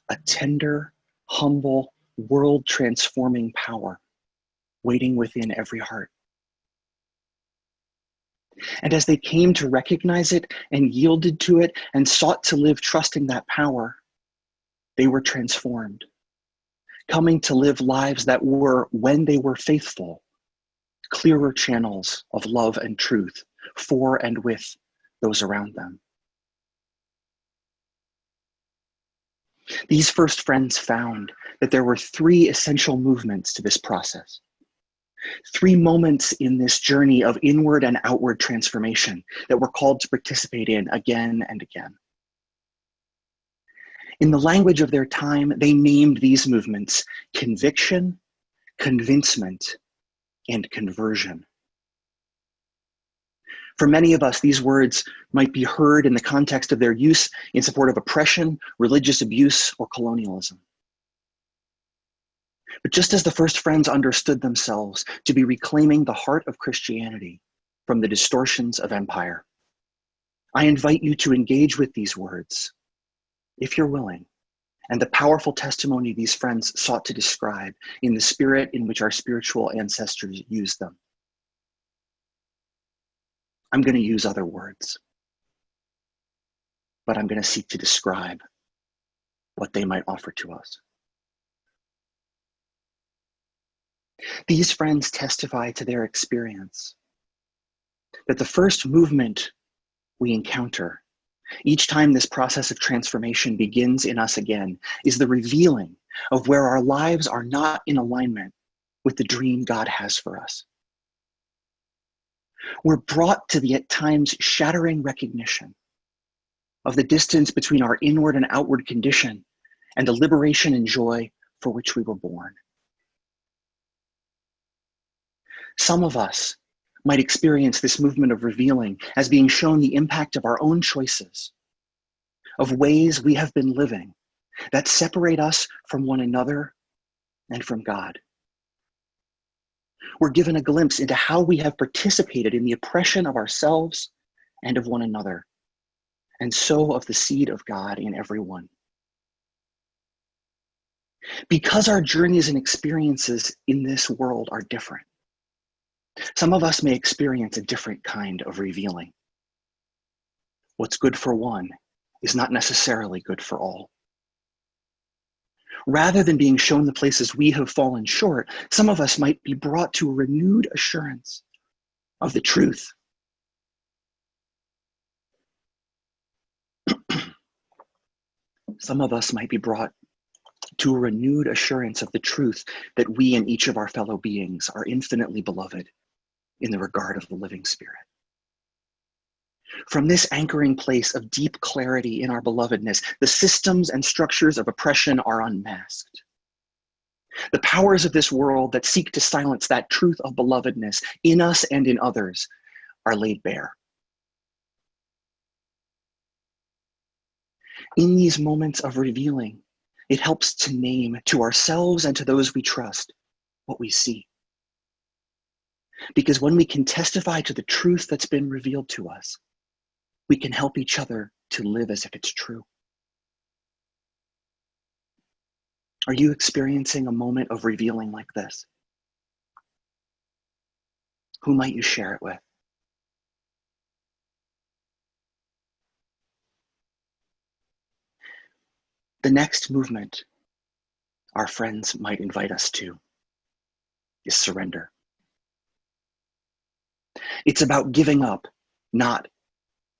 A tender, humble, world-transforming power waiting within every heart. And as they came to recognize it and yielded to it and sought to live trusting that power, they were transformed, coming to live lives that were, when they were faithful, clearer channels of love and truth for and with those around them. These first friends found that there were three essential movements to this process. Three moments in this journey of inward and outward transformation that we're called to participate in again and again. In the language of their time, they named these movements conviction, convincement, and conversion. For many of us, these words might be heard in the context of their use in support of oppression, religious abuse, or colonialism. But just as the first friends understood themselves to be reclaiming the heart of Christianity from the distortions of empire, I invite you to engage with these words, if you're willing, and the powerful testimony these friends sought to describe in the spirit in which our spiritual ancestors used them. I'm going to use other words, but I'm going to seek to describe what they might offer to us. These friends testify to their experience that the first movement we encounter, each time this process of transformation begins in us again, is the revealing of where our lives are not in alignment with the dream God has for us. We're brought to the at times shattering recognition of the distance between our inward and outward condition and the liberation and joy for which we were born. Some of us might experience this movement of revealing as being shown the impact of our own choices, of ways we have been living that separate us from one another and from God. We're given a glimpse into how we have participated in the oppression of ourselves and of one another, and so of the seed of God in everyone. Because our journeys and experiences in this world are different, some of us may experience a different kind of revealing. What's good for one is not necessarily good for all. Rather than being shown the places we have fallen short, some of us might be brought to a renewed assurance of the truth. Some of us might be brought to a renewed assurance of the truth that we and each of our fellow beings are infinitely beloved in the regard of the living Spirit. From this anchoring place of deep clarity in our belovedness, the systems and structures of oppression are unmasked. The powers of this world that seek to silence that truth of belovedness in us and in others are laid bare. In these moments of revealing, it helps to name to ourselves and to those we trust what we see. Because when we can testify to the truth that's been revealed to us, we can help each other to live as if it's true. Are you experiencing a moment of revealing like this? Who might you share it with? The next movement our friends might invite us to is surrender. It's about giving up,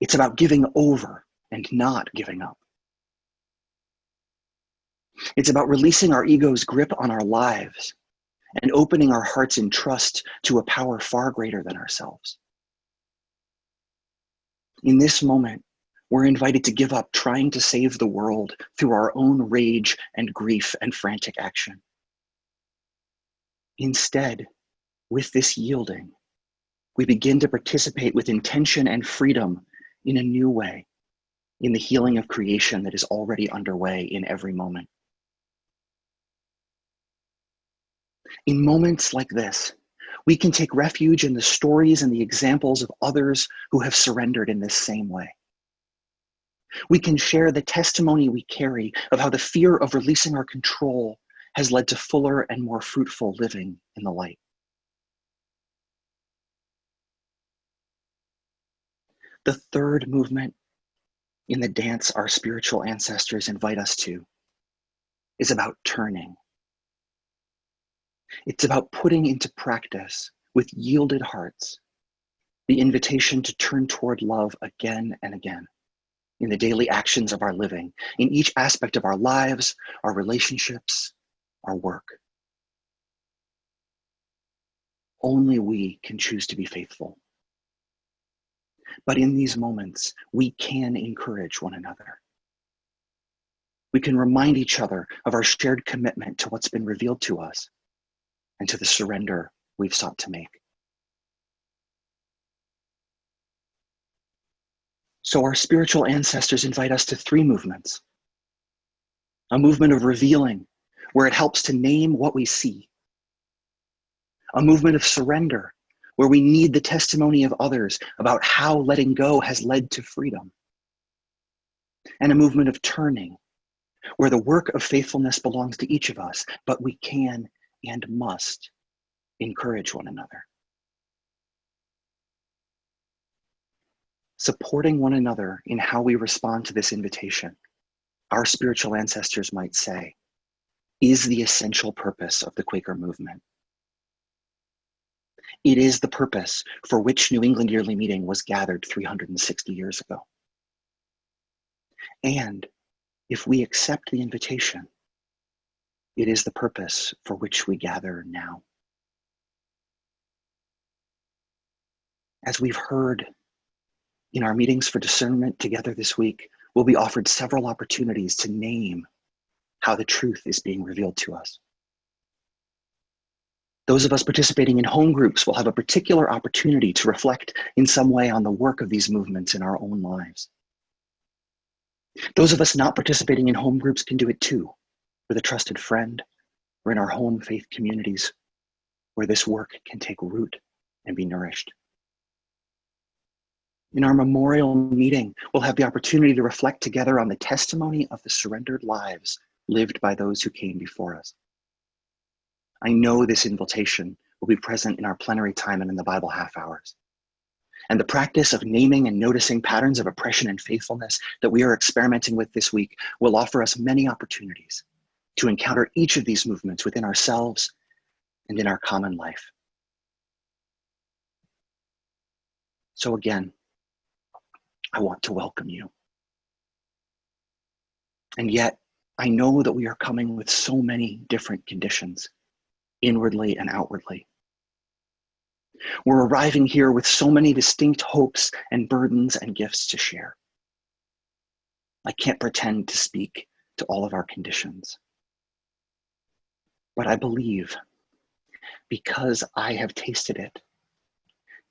it's about giving over and not giving up. It's about releasing our ego's grip on our lives and opening our hearts in trust to a power far greater than ourselves. In this moment, we're invited to give up trying to save the world through our own rage and grief and frantic action. Instead, with this yielding, we begin to participate with intention and freedom in a new way in the healing of creation that is already underway in every moment. In moments like this, we can take refuge in the stories and the examples of others who have surrendered in this same way. We can share the testimony we carry of how the fear of releasing our control has led to fuller and more fruitful living in the light. The third movement in the dance our spiritual ancestors invite us to is about turning. It's about putting into practice with yielded hearts the invitation to turn toward love again and again in the daily actions of our living, in each aspect of our lives, our relationships, our work. Only we can choose to be faithful. But in these moments, we can encourage one another. We can remind each other of our shared commitment to what's been revealed to us and to the surrender we've sought to make. So our spiritual ancestors invite us to three movements. A movement of revealing, where it helps to name what we see. A movement of surrender, where we need the testimony of others about how letting go has led to freedom. And a movement of turning, where the work of faithfulness belongs to each of us, but we can and must encourage one another. Supporting one another in how we respond to this invitation, our spiritual ancestors might say, is the essential purpose of the Quaker movement. It is the purpose for which New England Yearly Meeting was gathered 360 years ago. And if we accept the invitation, it is the purpose for which we gather now. As we've heard in our meetings for discernment together this week, we'll be offered several opportunities to name how the truth is being revealed to us. Those of us participating in home groups will have a particular opportunity to reflect in some way on the work of these movements in our own lives. Those of us not participating in home groups can do it too, with a trusted friend or in our home faith communities where this work can take root and be nourished. In our memorial meeting, we'll have the opportunity to reflect together on the testimony of the surrendered lives lived by those who came before us. I know this invitation will be present in our plenary time and in the Bible half hours. And the practice of naming and noticing patterns of oppression and faithfulness that we are experimenting with this week will offer us many opportunities to encounter each of these movements within ourselves and in our common life. So again, I want to welcome you. And yet, I know that we are coming with so many different conditions, inwardly and outwardly. We're arriving here with so many distinct hopes and burdens and gifts to share. I can't pretend to speak to all of our conditions. But I believe, because I have tasted it,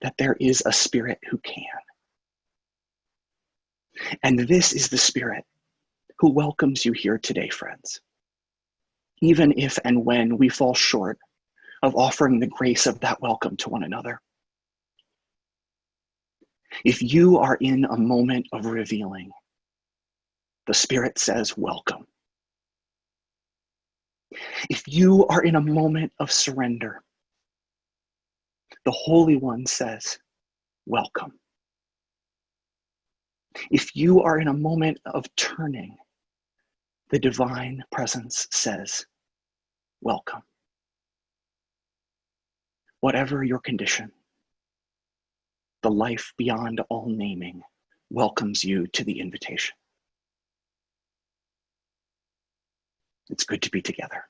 that there is a spirit who can. And this is the spirit who welcomes you here today, friends. Even if and when we fall short of offering the grace of that welcome to one another. If you are in a moment of revealing, the Spirit says, welcome. If you are in a moment of surrender, the Holy One says, welcome. If you are in a moment of turning, the divine presence says, welcome. Whatever your condition, the life beyond all naming welcomes you to the invitation. It's good to be together.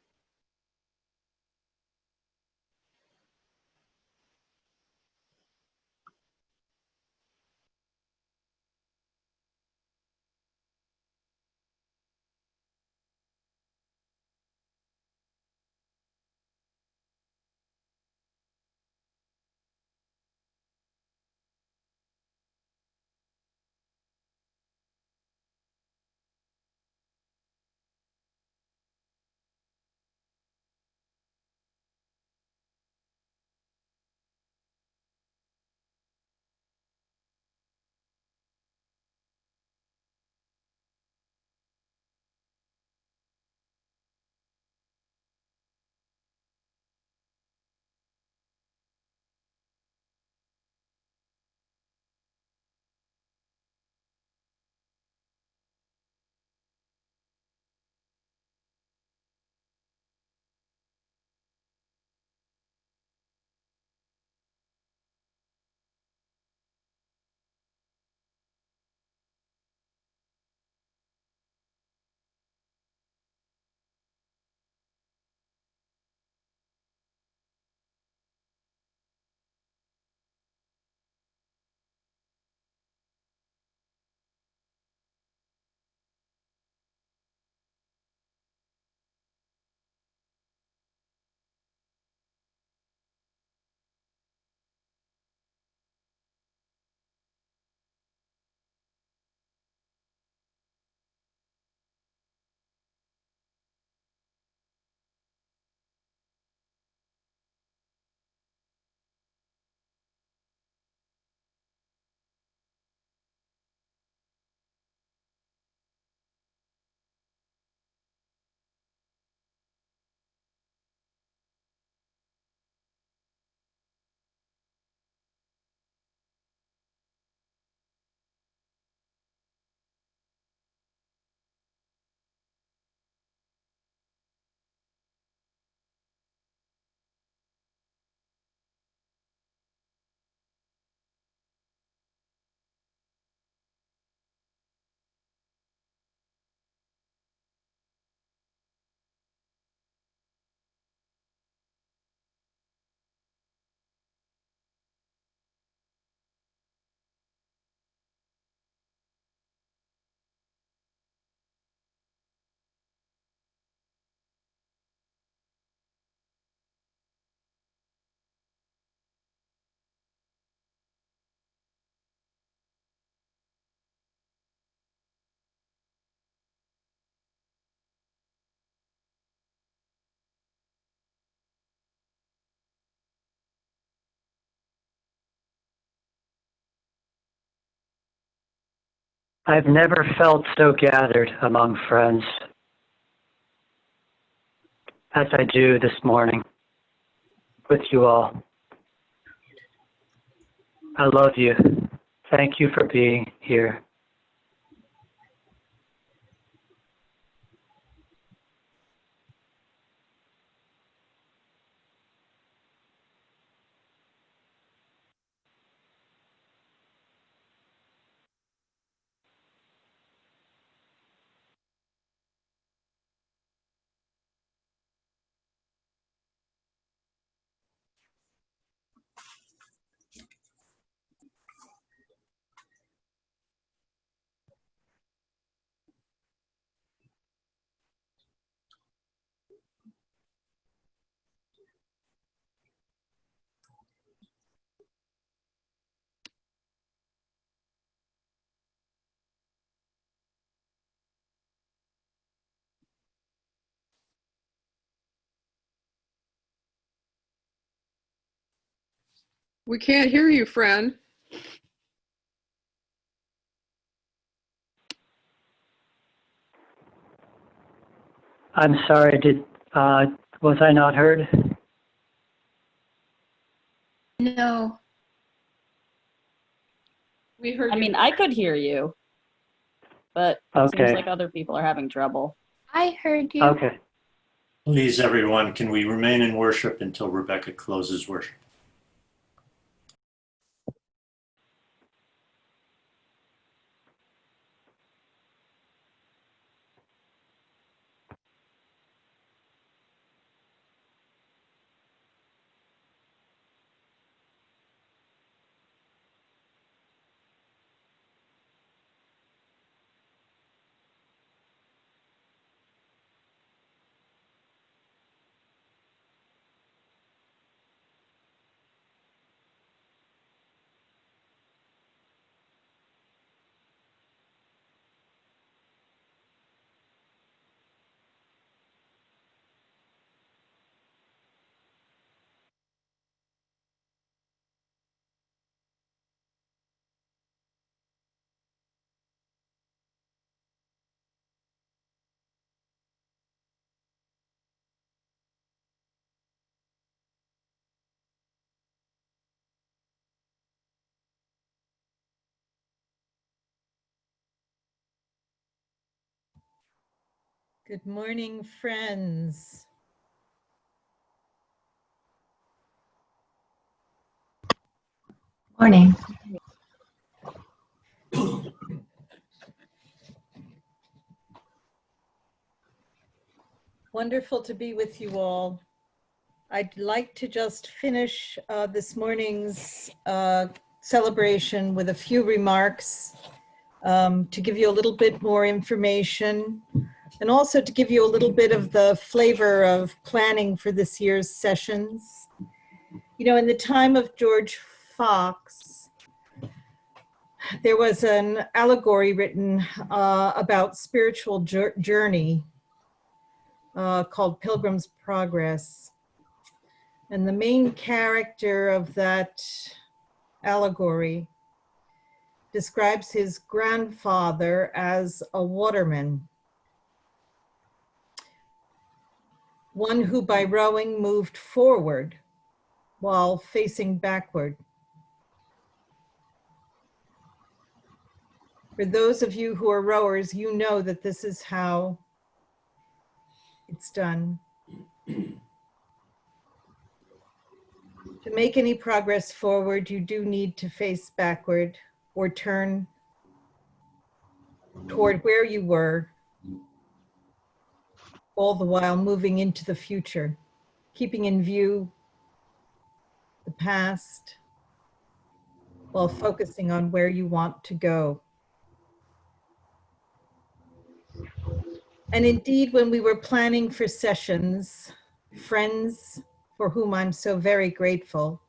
I've never felt so gathered among friends as I do this morning with you all. I love you. Thank you for being here. We can't hear you, friend. I'm sorry, was I not heard? No. We heard I mean, I could hear you, but it seems Okay. like other people are having trouble. I heard you. Okay. Please, everyone, can we remain in worship until Rebecca closes worship? Good morning, friends. Morning. Wonderful to be with you all. I'd like to just finish this morning's celebration with a few remarks to give you a little bit more information and also to give you a little bit of the flavor of planning for this year's sessions. You know, in the time of George Fox, there was an allegory written about spiritual journey called Pilgrim's Progress. And the main character of that allegory describes his grandfather as a waterman, one who by rowing moved forward while facing backward. For those of you who are rowers, you know that this is how it's done. To make any progress forward, you do need to face backward or turn toward where you were, all the while moving into the future, keeping in view the past while focusing on where you want to go. And indeed, when we were planning for sessions, friends for whom I'm so very grateful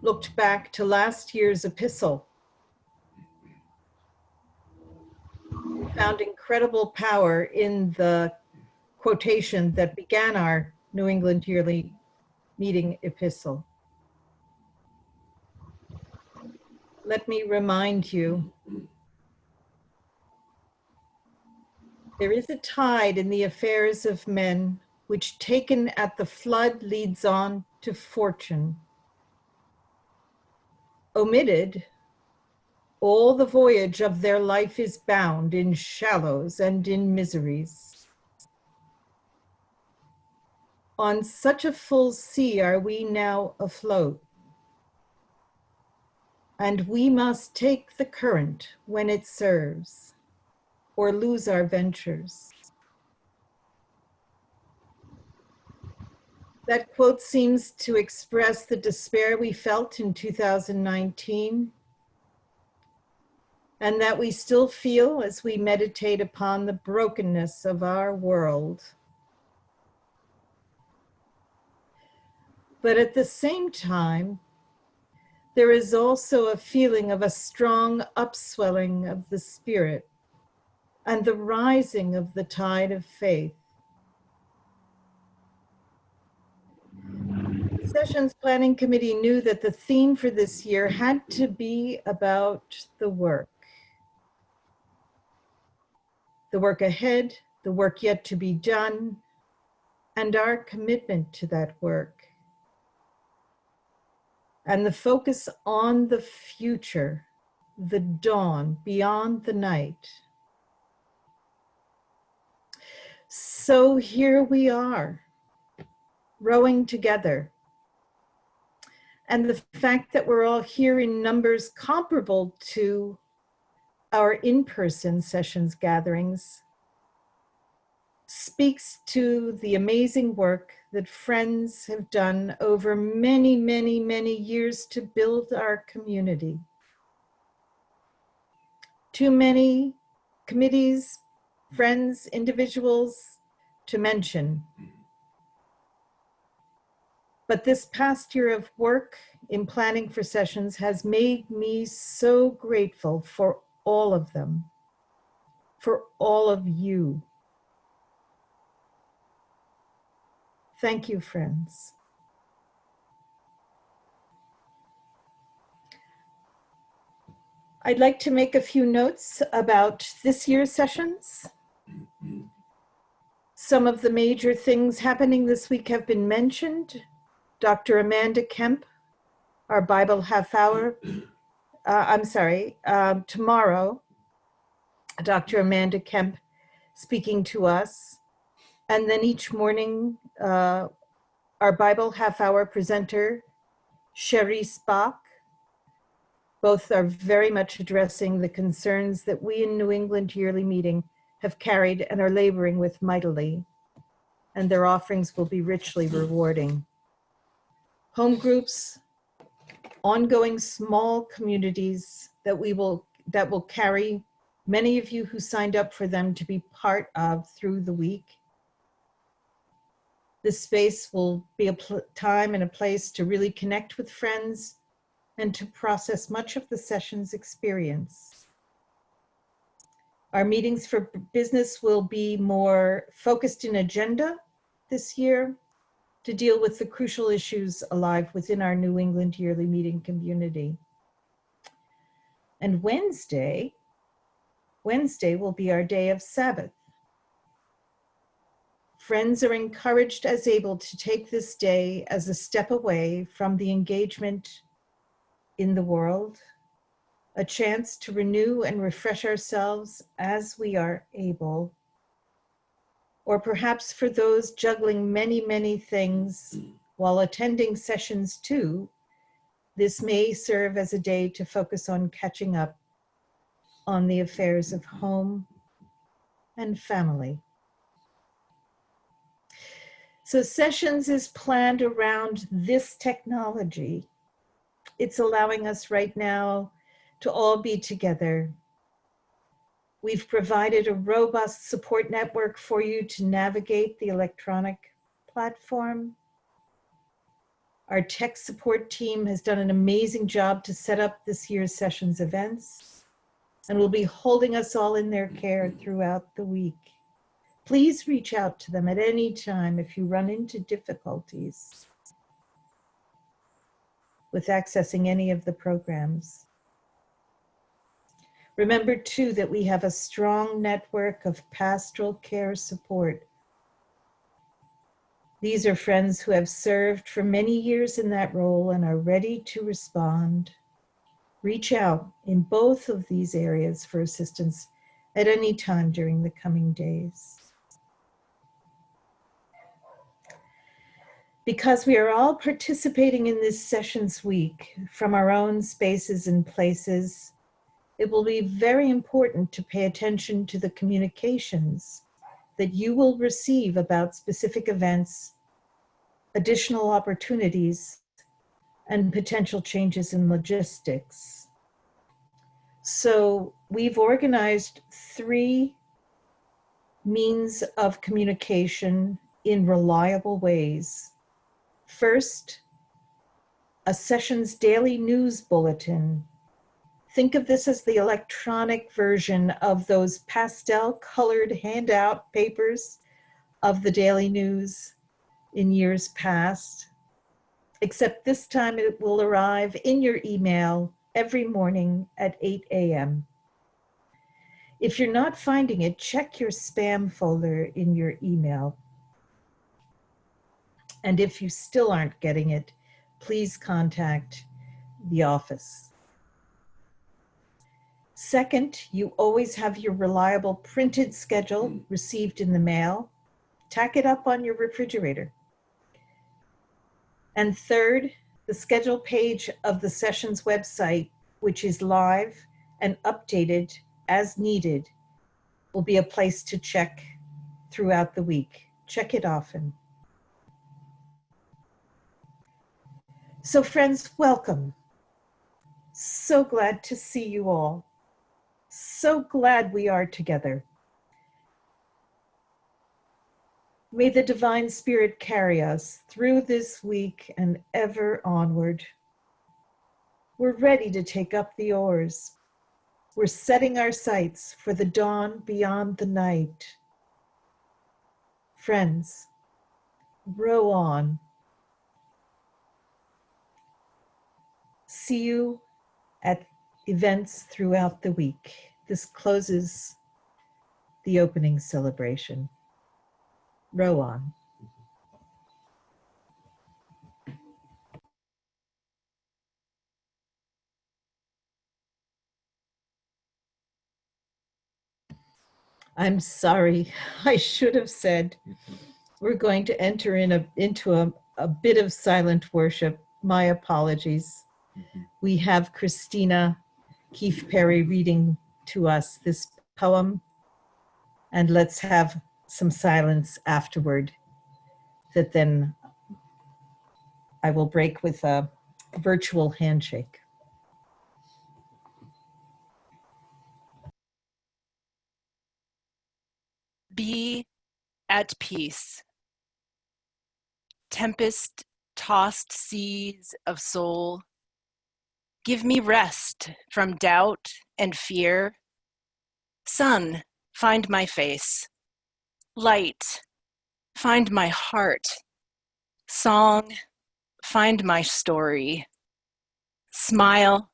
looked back to last year's epistle, found incredible power in the quotation that began our New England Yearly Meeting epistle. let me remind you, there is a tide in the affairs of men, which taken at the flood leads on to fortune. Omitted, all the voyage of their life is bound in shallows and in miseries. On such a full sea are we now afloat, and we must take the current when it serves, or lose our ventures. That quote seems to express the despair we felt in 2019, and that we still feel as we meditate upon the brokenness of our world. But at the same time, there is also a feeling of a strong upswelling of the spirit and the rising of the tide of faith. The Sessions Planning Committee knew that the theme for this year had to be about the work. The work ahead, the work yet to be done, and our commitment to that work. And the focus on the future, the dawn beyond the night. So here we are, rowing together. And the fact that we're all here in numbers comparable to our in-person sessions gatherings speaks to the amazing work that friends have done over many, many, many years to build our community. Too many committees, friends, individuals to mention. But this past year of work in planning for sessions has made me so grateful for all of them, for all of you. Thank you, friends. I'd like to make a few notes about this year's sessions. Some of the major things happening this week have been mentioned. Dr. Amanda Kemp, our Bible half hour, tomorrow, Dr. Amanda Kemp speaking to us. And then each morning, our Bible half hour presenter, Cherise Bach. Both are very much addressing the concerns that we in New England Yearly Meeting have carried and are laboring with mightily, and their offerings will be richly rewarding. Home groups, ongoing small communities that will carry many of you who signed up for them to be part of through the week. This space will be a time and a place to really connect with friends and to process much of the session's experience. Our meetings for business will be more focused in agenda this year to deal with the crucial issues alive within our New England Yearly Meeting community. And Wednesday will be our day of Sabbath. Friends are encouraged as able to take this day as a step away from the engagement in the world, a chance to renew and refresh ourselves as we are able. Or perhaps for those juggling many, many things while attending sessions too, this may serve as a day to focus on catching up on the affairs of home and family. So sessions is planned around this technology. It's allowing us right now to all be together. We've provided a robust support network for you to navigate the electronic platform. Our tech support team has done an amazing job to set up this year's sessions events and will be holding us all in their care throughout the week. Please reach out to them at any time if you run into difficulties with accessing any of the programs. Remember too that we have a strong network of pastoral care support. These are friends who have served for many years in that role and are ready to respond. Reach out in both of these areas for assistance at any time during the coming days. Because we are all participating in this sessions week from our own spaces and places, it will be very important to pay attention to the communications that you will receive about specific events, additional opportunities, and potential changes in logistics. So we've organized 3 means of communication in reliable ways. First, a sessions daily news bulletin. Think of this as the electronic version of those pastel colored handout papers of the daily news in years past, except this time it will arrive in your email every morning at 8 a.m. If you're not finding it, check your spam folder in your email. And if you still aren't getting it, please contact the office. Second, you always have your reliable printed schedule received in the mail. Tack it up on your refrigerator. And third, the schedule page of the sessions website, which is live and updated as needed, will be a place to check throughout the week. Check it often. So friends, welcome. So glad to see you all. So glad we are together. May the Divine Spirit carry us through this week and ever onward. We're ready to take up the oars. We're setting our sights for the dawn beyond the night. Friends, row on. See you at events throughout the week. This closes the opening celebration. Row on. I'm sorry, I should have said we're going to enter into a bit of silent worship. My apologies. We have Christina Keith Perry reading to us this poem, and let's have some silence afterward that then I will break with a virtual handshake. Be at peace. Tempest-tossed seas of soul, give me rest from doubt and fear. Sun, find my face. Light, find my heart. Song, find my story. Smile,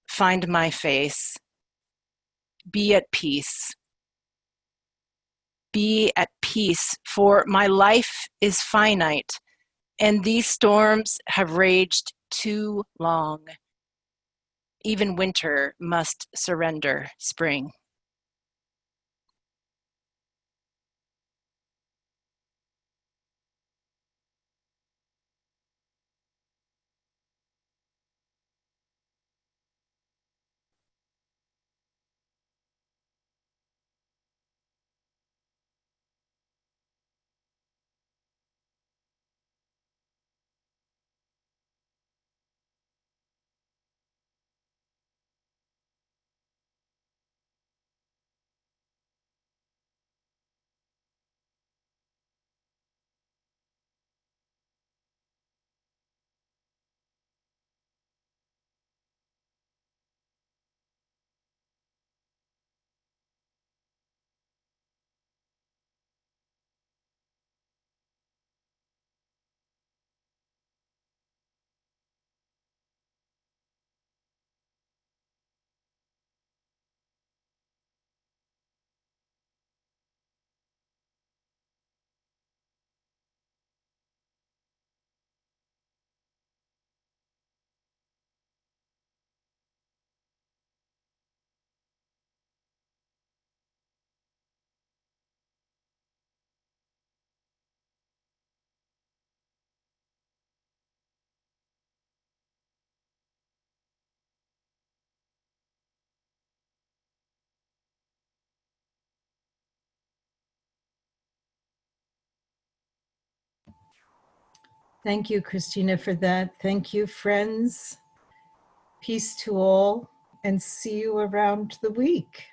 find my face. Be at peace. Be at peace, for my life is finite, and these storms have raged too long. Even winter must surrender spring. Thank you, Christina, for that. Thank you, friends. Peace to all, and see you around the week.